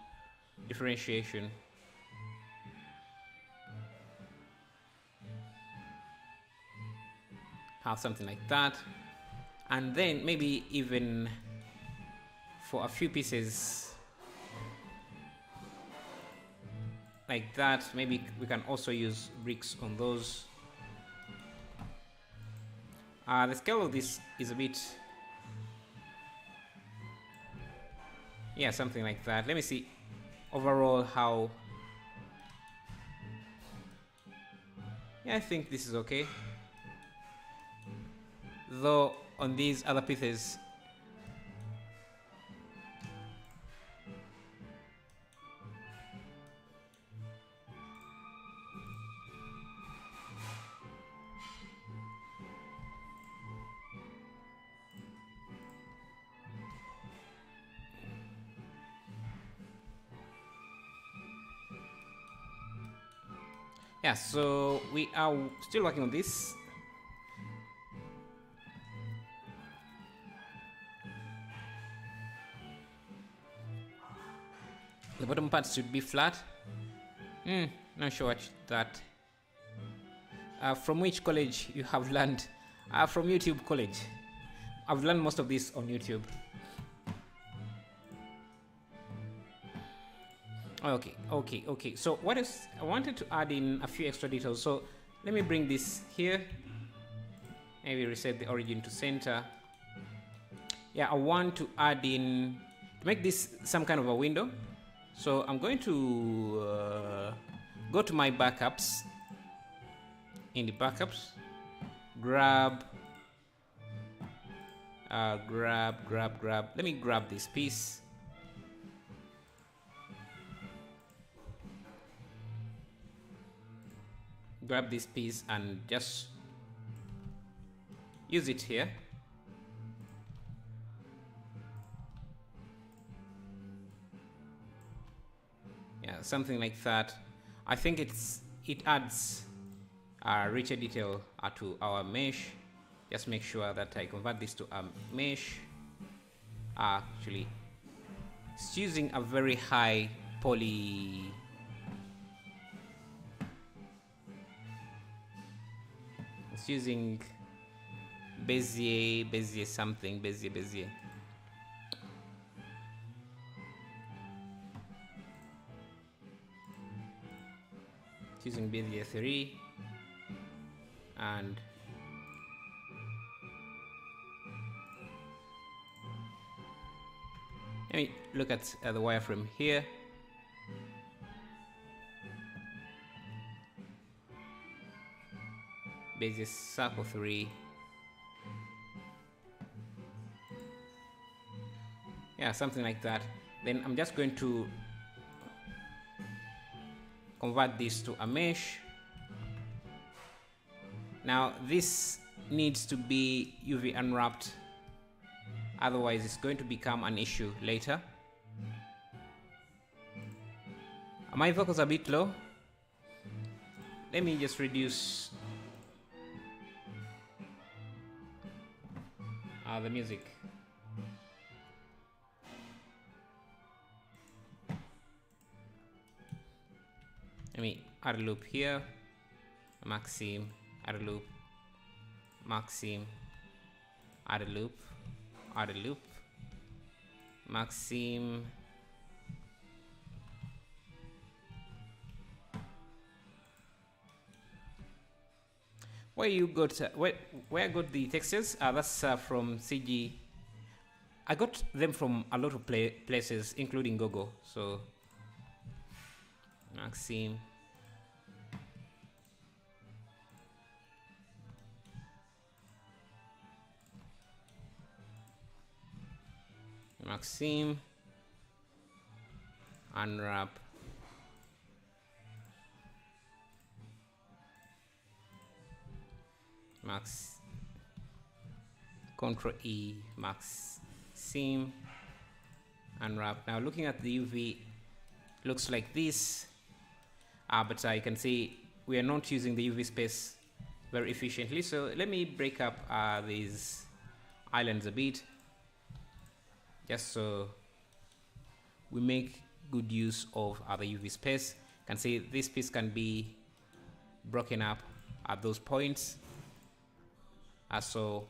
differentiation. Have something like that, and then maybe even for a few pieces like that, maybe we can also use bricks on those. The scale of this is a bit, yeah, something like that. Let me see overall how, yeah, I think this is okay. Though on these other pieces, yeah, so we are still working on this. The bottom part should be flat. Not sure what that. From which college you have learned? From YouTube college. I've learned most of this on YouTube. Okay. So what else? I wanted to add in a few extra details. So let me bring this here. Maybe reset the origin to center. Yeah, I want to add in, to make this some kind of a window. So I'm going to go to my backups. In the backups, grab. Let me grab this piece. Grab this piece and just use it here. Yeah, something like that. I think it adds richer detail to our mesh. Just make sure that I convert this to a mesh. Actually, it's using a very high poly. It's using Bezier something, Bezier. It's using Bezier 3 and let me look at the wireframe here. Bezier circle 3. Yeah, something like that. Then I'm just going to convert this to a mesh. Now this needs to be UV unwrapped, otherwise it's going to become an issue later. My vocals are a bit low. Let me just reduce the music. Let me add a loop here. Maxim, add a loop. Maxim, add a loop. Add a loop. Maxim. Where you got where I got the textures? That's from CG. I got them from a lot of places, including Gogo. So Maxim. Maxim. Unwrap. max, Control E, max seam, unwrap. Now looking at the UV, looks like this, but you can see we are not using the UV space very efficiently. So let me break up these islands a bit, just so we make good use of the UV space. You can see this piece can be broken up at those points. So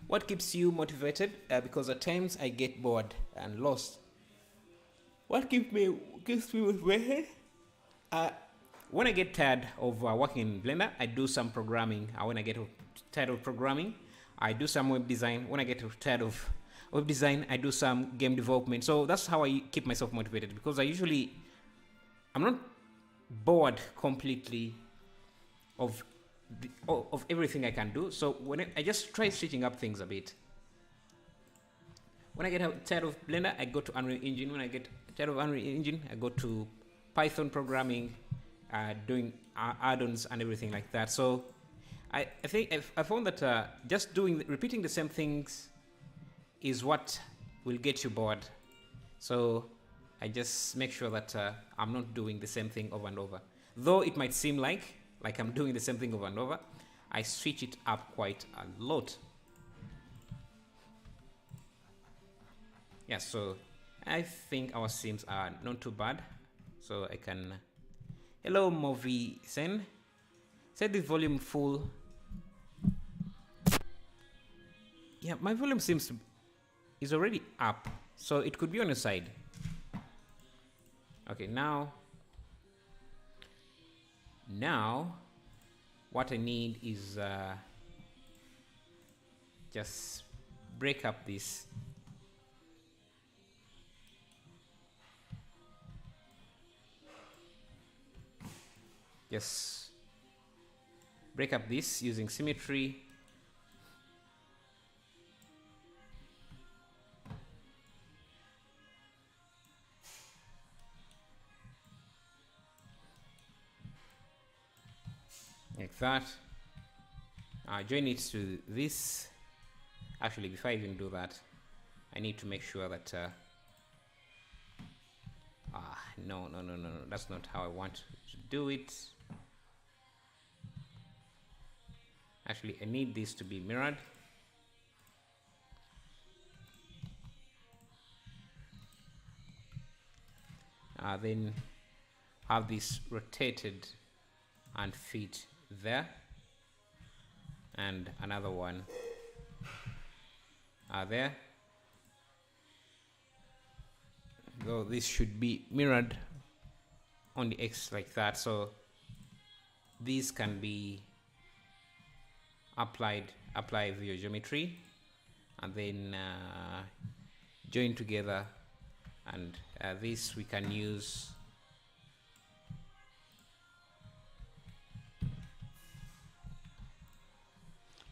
what keeps you motivated? Because at times I get bored and lost. What keeps me motivated? When I get tired of working in Blender, I do some programming. When I get tired of programming, I do some web design. When I get tired of web design, I do some game development. So that's how I keep myself motivated, because I'm not bored completely of everything I can do. So when I just try switching up things a bit. When I get tired of Blender, I go to Unreal Engine. When I get tired of Unreal Engine, I go to Python programming, doing add-ons and everything like that. So I think I found that just repeating the same things is what will get you bored. So I just make sure that I'm not doing the same thing over and over. Though it might seem like I'm doing the same thing over and over, I switch it up quite a lot. Yeah, so I think our seams are not too bad. So I can... Hello, Movi Sen. Set the volume full. Yeah, my volume is already up, so it could be on the side. Okay, now what I need is just break up this. Just break up this using Symmetry. Like that. Join it to this. Actually, before I even do that, I need to make sure that no, that's not how I want to do it. Actually, I need this to be mirrored. Then have this rotated and fit there, and another one there. So this should be mirrored on the X like that. So these can be apply via geometry and then join together, and this we can use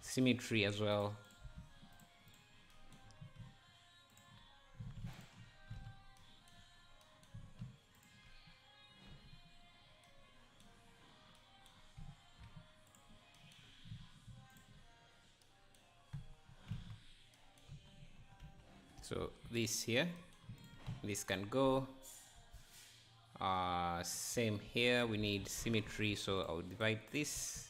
Symmetry as well. So this here, this can go. Same here, we need Symmetry, so I'll divide this.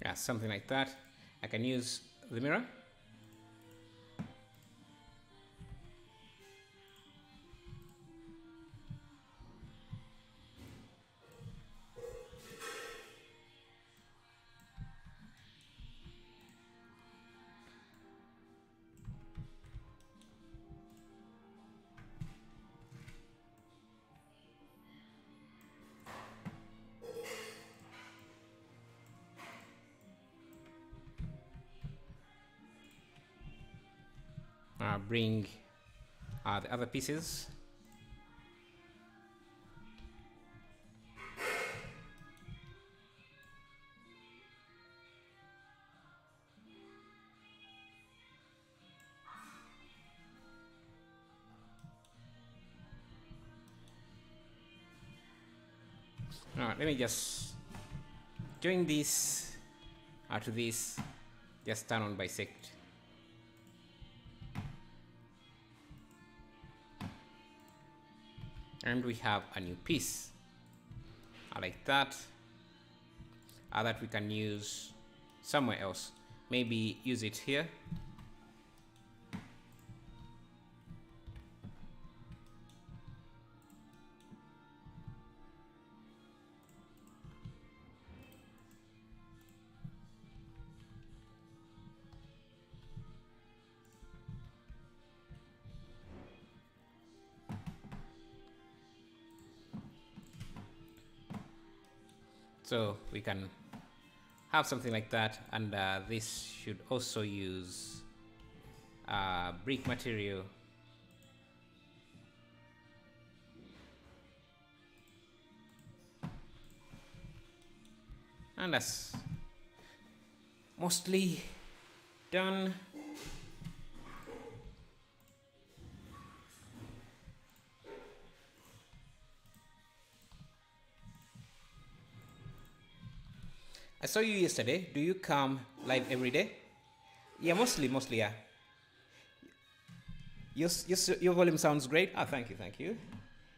Yeah, something like that. I can use the mirror. bring the other pieces. Now let me just join this to this, just turn on bisect. And we have a new piece like that, that we can use somewhere else. Maybe use it here. So we can have something like that, and this should also use brick material. And that's mostly done. I saw you yesterday. Do you come live every day? Yeah, mostly, yeah. Your volume sounds great. Ah, thank you.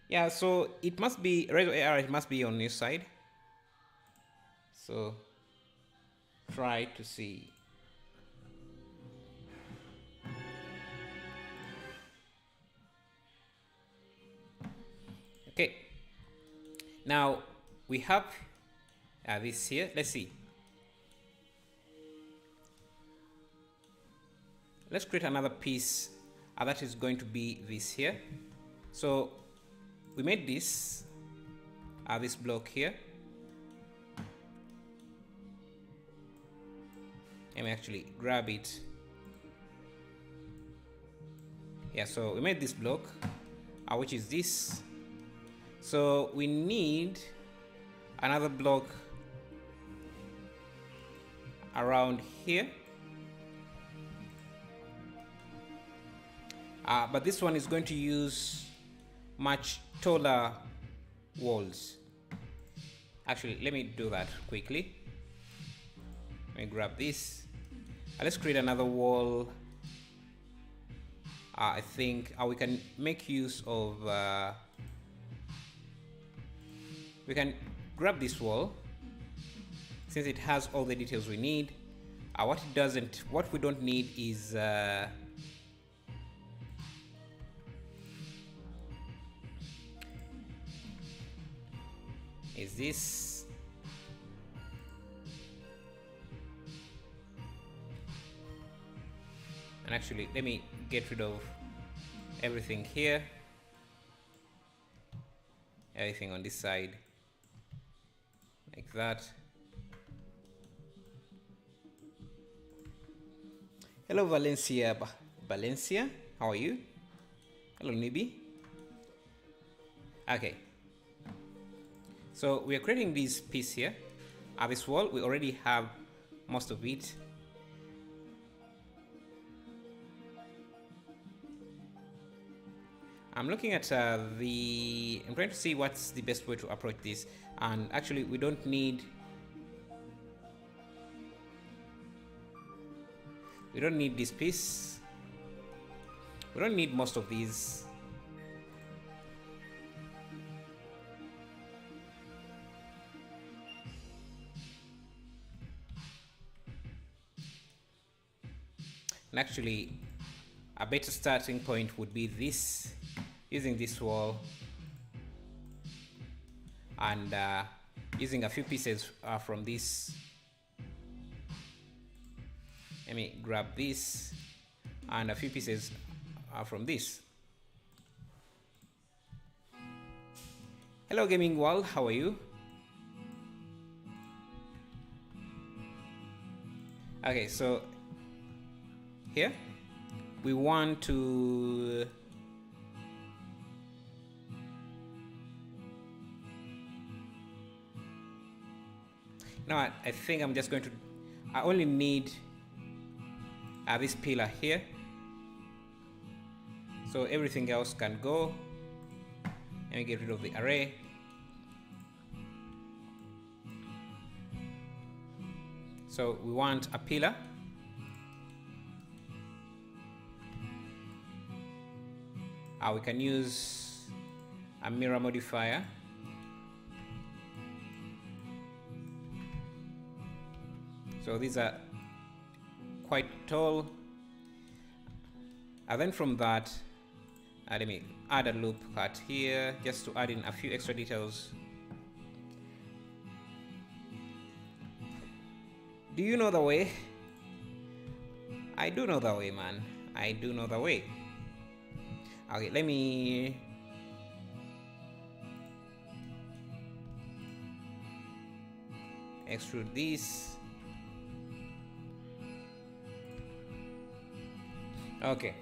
Yeah, so it must be radio AR. It must be on your side. So try to see. Okay. Now we have this here. Let's see. Let's create another piece that is going to be this here. So we made this block here. Let me actually grab it. Yeah, so we made this block, which is this. So we need another block around here. But this one is going to use much taller walls. Actually, let me do that quickly. Let me grab this. Let's create another wall. I think we can make use of, we can grab this wall since it has all the details we need. What we don't need is this. And actually, let me get rid of everything here, everything on this side, like that. Hello, Valencia. Valencia, how are you? Hello, Nibi. Okay. So we are creating this piece here. This wall, we already have most of it. I'm looking at I'm trying to see what's the best way to approach this. And actually, we don't need this piece. We don't need most of these. And actually, a better starting point would be this, using this wall and using a few pieces from this. Let me grab this and a few pieces from this. Hello, Gaming World, how are you? Okay, so here we want to now I think I'm just going to, I only need this pillar here, so everything else can go. Let me get rid of the array. So we want a pillar. We can use a mirror modifier. So these are quite tall. And then from that, let me add a loop cut here just to add in a few extra details. Do you know the way? I do know the way, man. I do know the way. Okay, let me extrude this. Okay.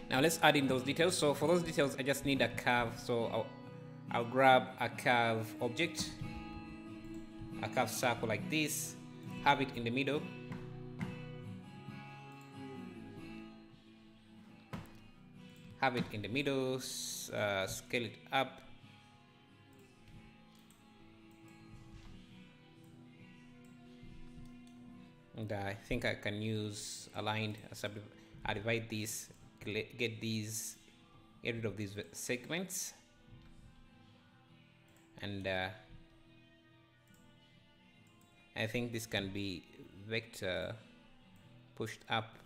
Now let's add in those details. So for those details, I just need a curve. So I'll grab a curve object, a curve circle like this, have it in the middle. Have it in the middle, scale it up. And I think I can use aligned, I divide these, get rid of these segments. And I think this can be vector pushed up.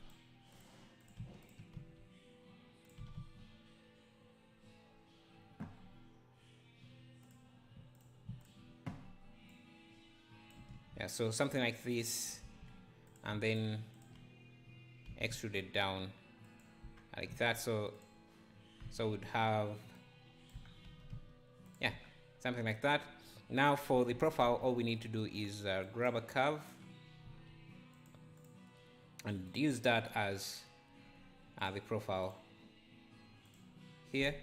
Yeah, so something like this, and then extrude it down like that. So we'd have, yeah, something like that. Now for the profile, all we need to do is grab a curve and use that as the profile here.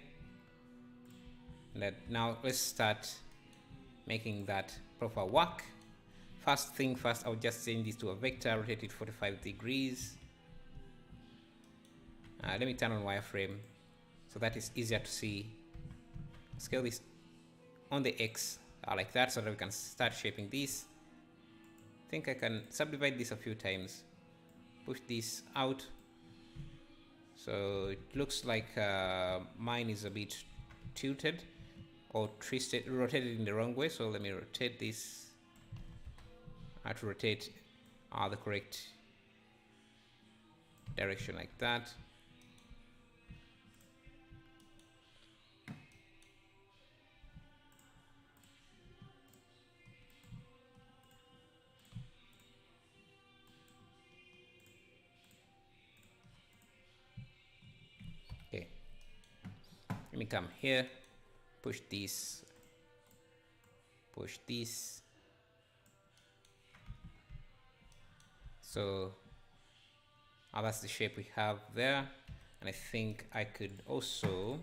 And now let's start making that profile work. First thing first, I'll just change this to a vector, rotate it 45 degrees. Let me turn on wireframe so that is easier to see. Scale this on the X like that so that we can start shaping this. I think I can subdivide this a few times. Push this out. So it looks like mine is a bit tilted or twisted, rotated in the wrong way. So let me rotate this. I have to rotate the correct direction like that. Okay. Let me come here, push this, push this. So that's the shape we have there, and I think I could also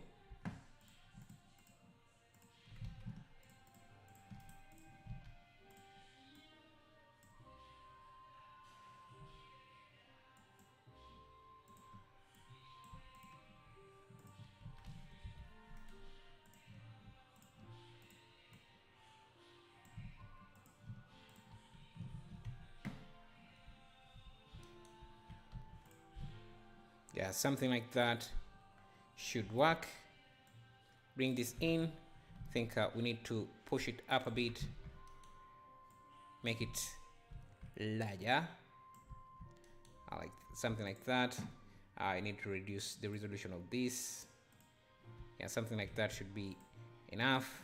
yeah, something like that should work. Bring this in. I think we need to push it up a bit, make it larger, like something like that. I need to reduce the resolution of this. Yeah, something like that should be enough.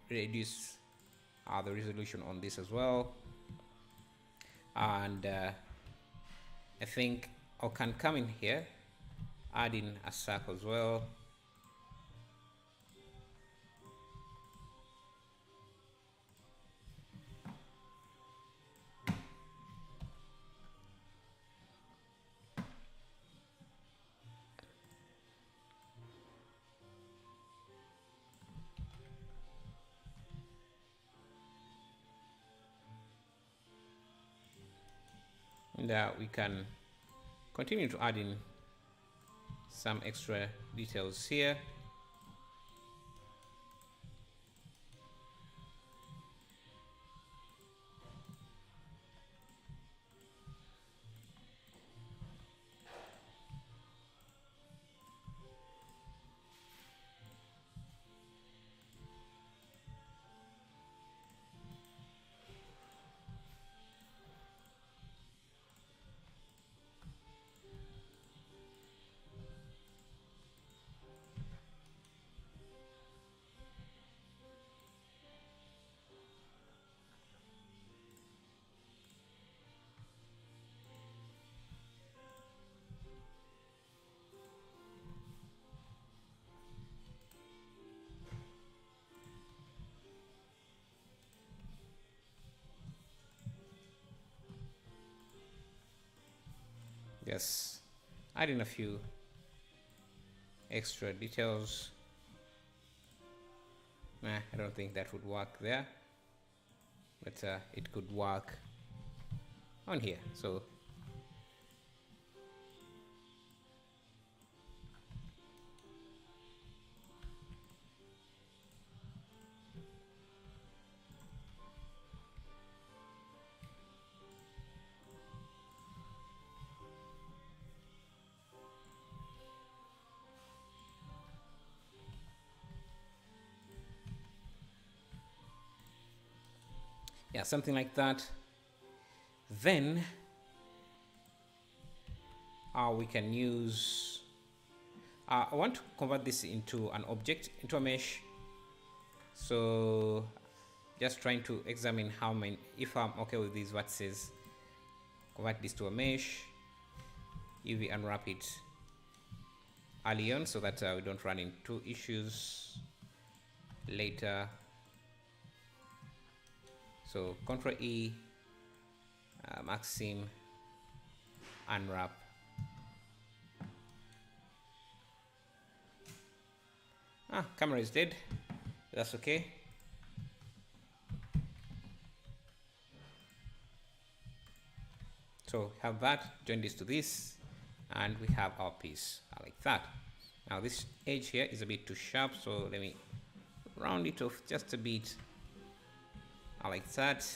Reduce the resolution on this as well. And I think I can come in here, add in a circle as well. And we can continue to add in some extra details here. Yes, add in a few extra details. I don't think that would work there, but it could work on here. So yeah, something like that. Then we can use, I want to convert this into an object, into a mesh. So just trying to examine how many, if I'm okay with these vertices, convert this to a mesh, UV unwrap it early on so that we don't run into issues later. So Ctrl E, Maxim, unwrap. Camera is dead. That's okay. So have that, join this to this, and we have our piece like that. Now this edge here is a bit too sharp, so let me round it off just a bit. Like that.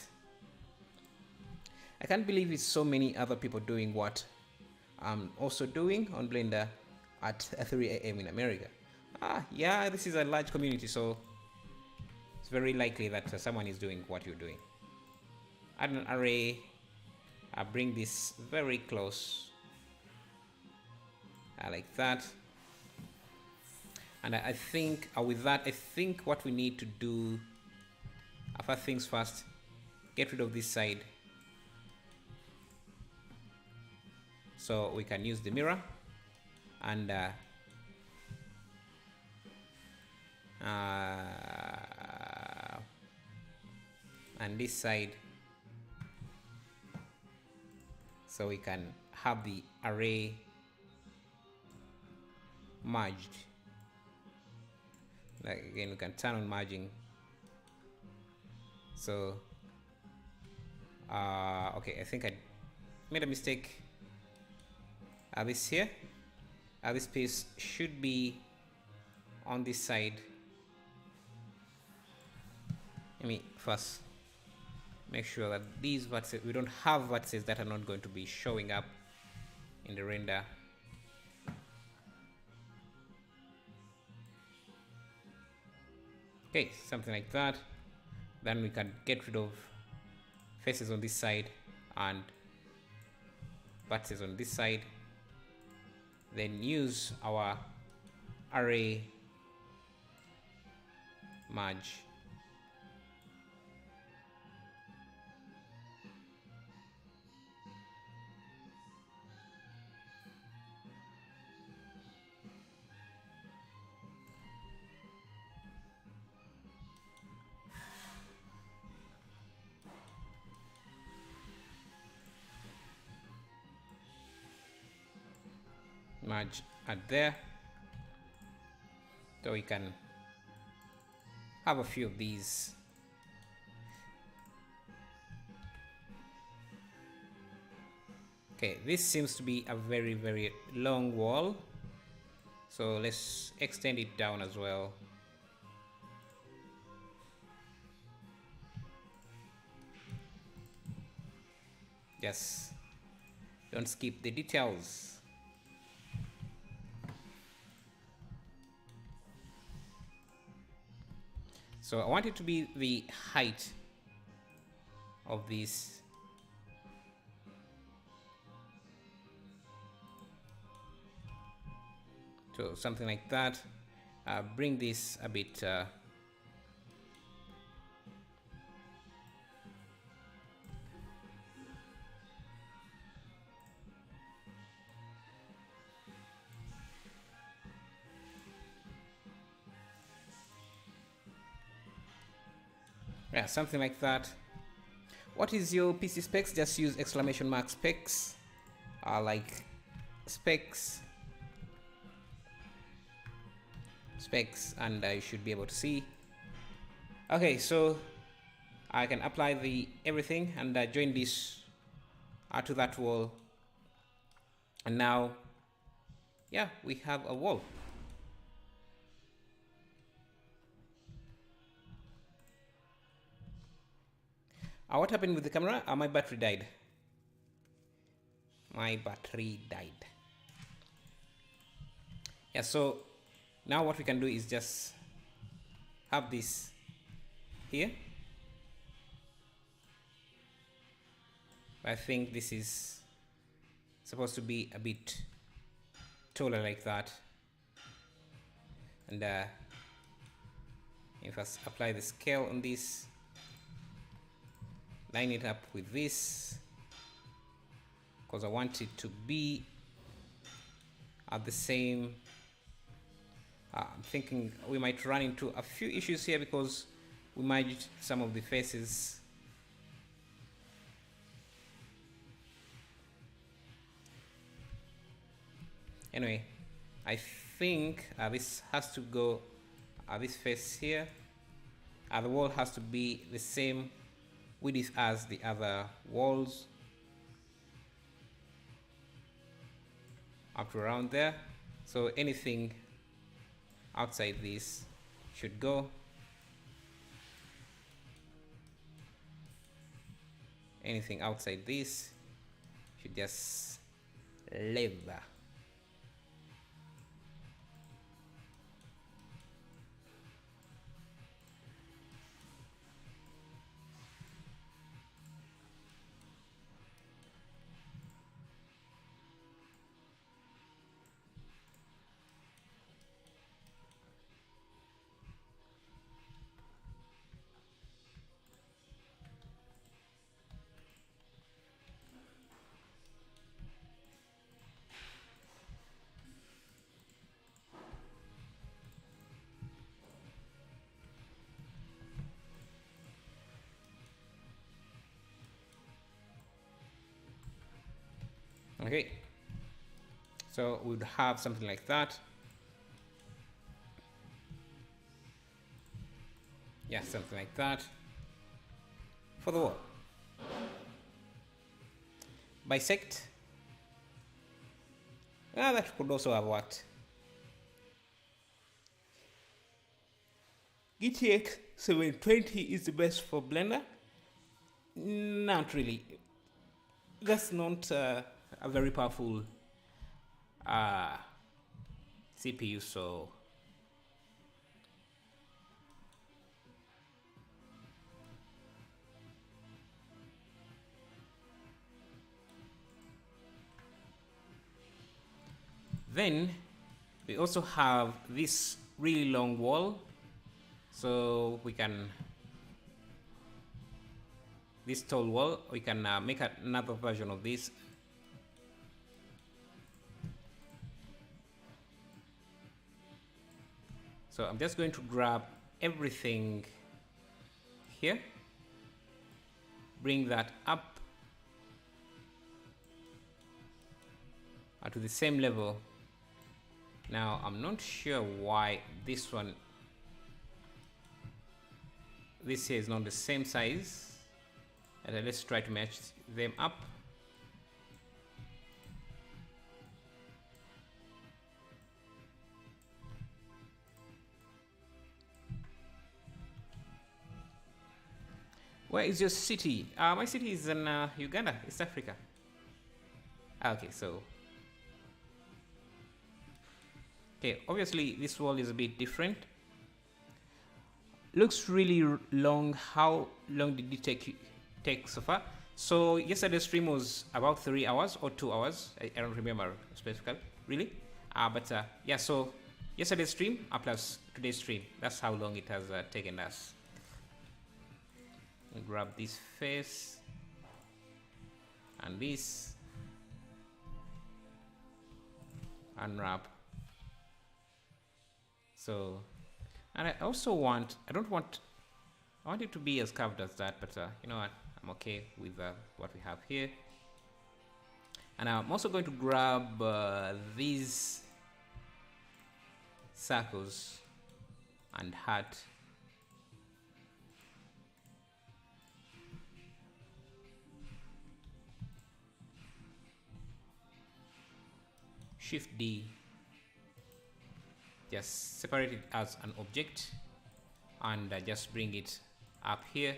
I can't believe it's so many other people doing what I'm also doing on Blender at 3 a.m. in America. Yeah, this is a large community, so it's very likely that someone is doing what you're doing. Add an array, bring this very close, like that. And I think with that, I think what we need to do, first things first, get rid of this side so we can use the mirror, and this side so we can have the array merged. Like again, we can turn on merging. So okay, I think I made a mistake. This here, this piece should be on this side. Let me first make sure that these vertices, we don't have vertices that are not going to be showing up in the render. Okay, something like that. Then we can get rid of faces on this side and vertices on this side. Then use our array merge. Merge at there, so we can have a few of these. Okay, this seems to be a very, very long wall. So let's extend it down as well. Yes, don't skip the details. So I want it to be the height of this. So something like that. Bring this a bit yeah, something like that. What is your PC specs? Just use exclamation mark specs, like specs, and you should be able to see. Okay, so I can apply the everything and join this to that wall, and now, yeah, we have a wall. What happened with the camera? My battery died. Yeah, so now what we can do is just have this here. I think this is supposed to be a bit taller like that, and if I apply the scale on this, line it up with this, because I want it to be at the same. I'm thinking we might run into a few issues here because we merged some of the faces. Anyway, I think this has to go, this face here, the wall has to be the same width as the other walls, up to around there. So anything outside this should go. Anything outside this should just live. Okay, so we would have something like that. Yeah, something like that for the wall. Bisect. That could also have worked. GTX 720 is the best for Blender? Not really. That's not a very powerful CPU, so then we also have this really long wall, so we can, this tall wall, we can make another version of this. So I'm just going to grab everything here, bring that up to the same level. Now I'm not sure why this here is not the same size, and let's try to match them up. Where is your city? My city is in Uganda, East Africa. Okay, so okay, obviously this wall is a bit different. Looks really long. How long did it take so far? So yesterday's stream was about 3 hours or 2 hours. I don't remember specifically, really. But yeah, so yesterday's stream plus today's stream. That's how long it has taken us. I'll grab this face and this. Unwrap. So, and I also want, I want it to be as curved as that, but you know what, I'm okay with what we have here. And I'm also going to grab these circles and heart. Shift D, just separate it as an object and just bring it up here.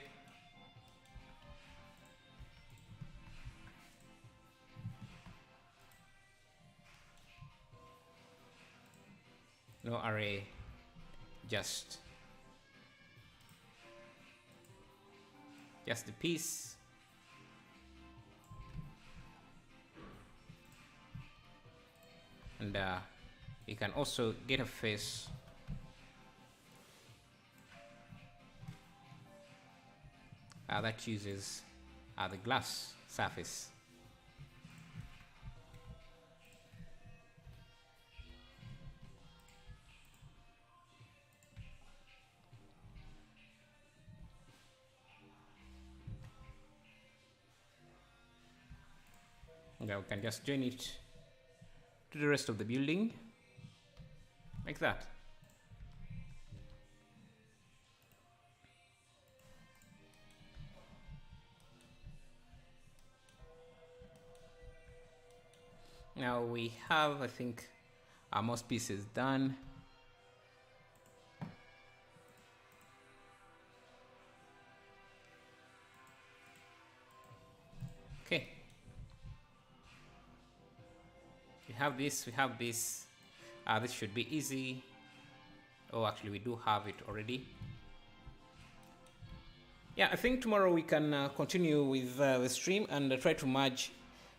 No array, just the piece. And you can also get a face that uses the glass surface. Now we can just join it to the rest of the building like that. Now we have, I think, most pieces done. Okay. We have this, this should be easy. Oh, actually we do have it already. Yeah, I think tomorrow we can continue with the stream and try to merge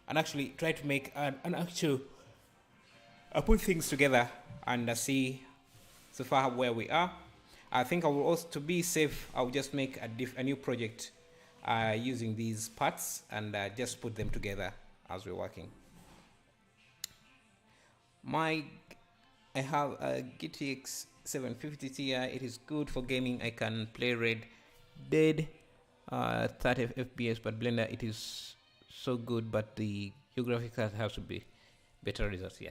and actually try to make an actual put things together and see so far where we are. I think I will also, to be safe, I'll just make a new project using these parts and just put them together as we're working. I have a GTX 750 Ti. It is good for gaming. I can play Red Dead 30 FPS, but Blender it is so good, but the graphics card has to be better results.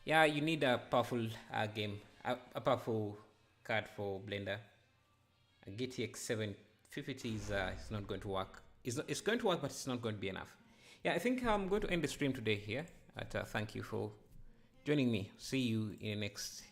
Yeah, you need a powerful a powerful card for Blender. A GTX 750 is not going to work. It's going to work, but it's not going to be enough. Yeah, I think I'm going to end the stream today here. Thank you for joining me. See you in the next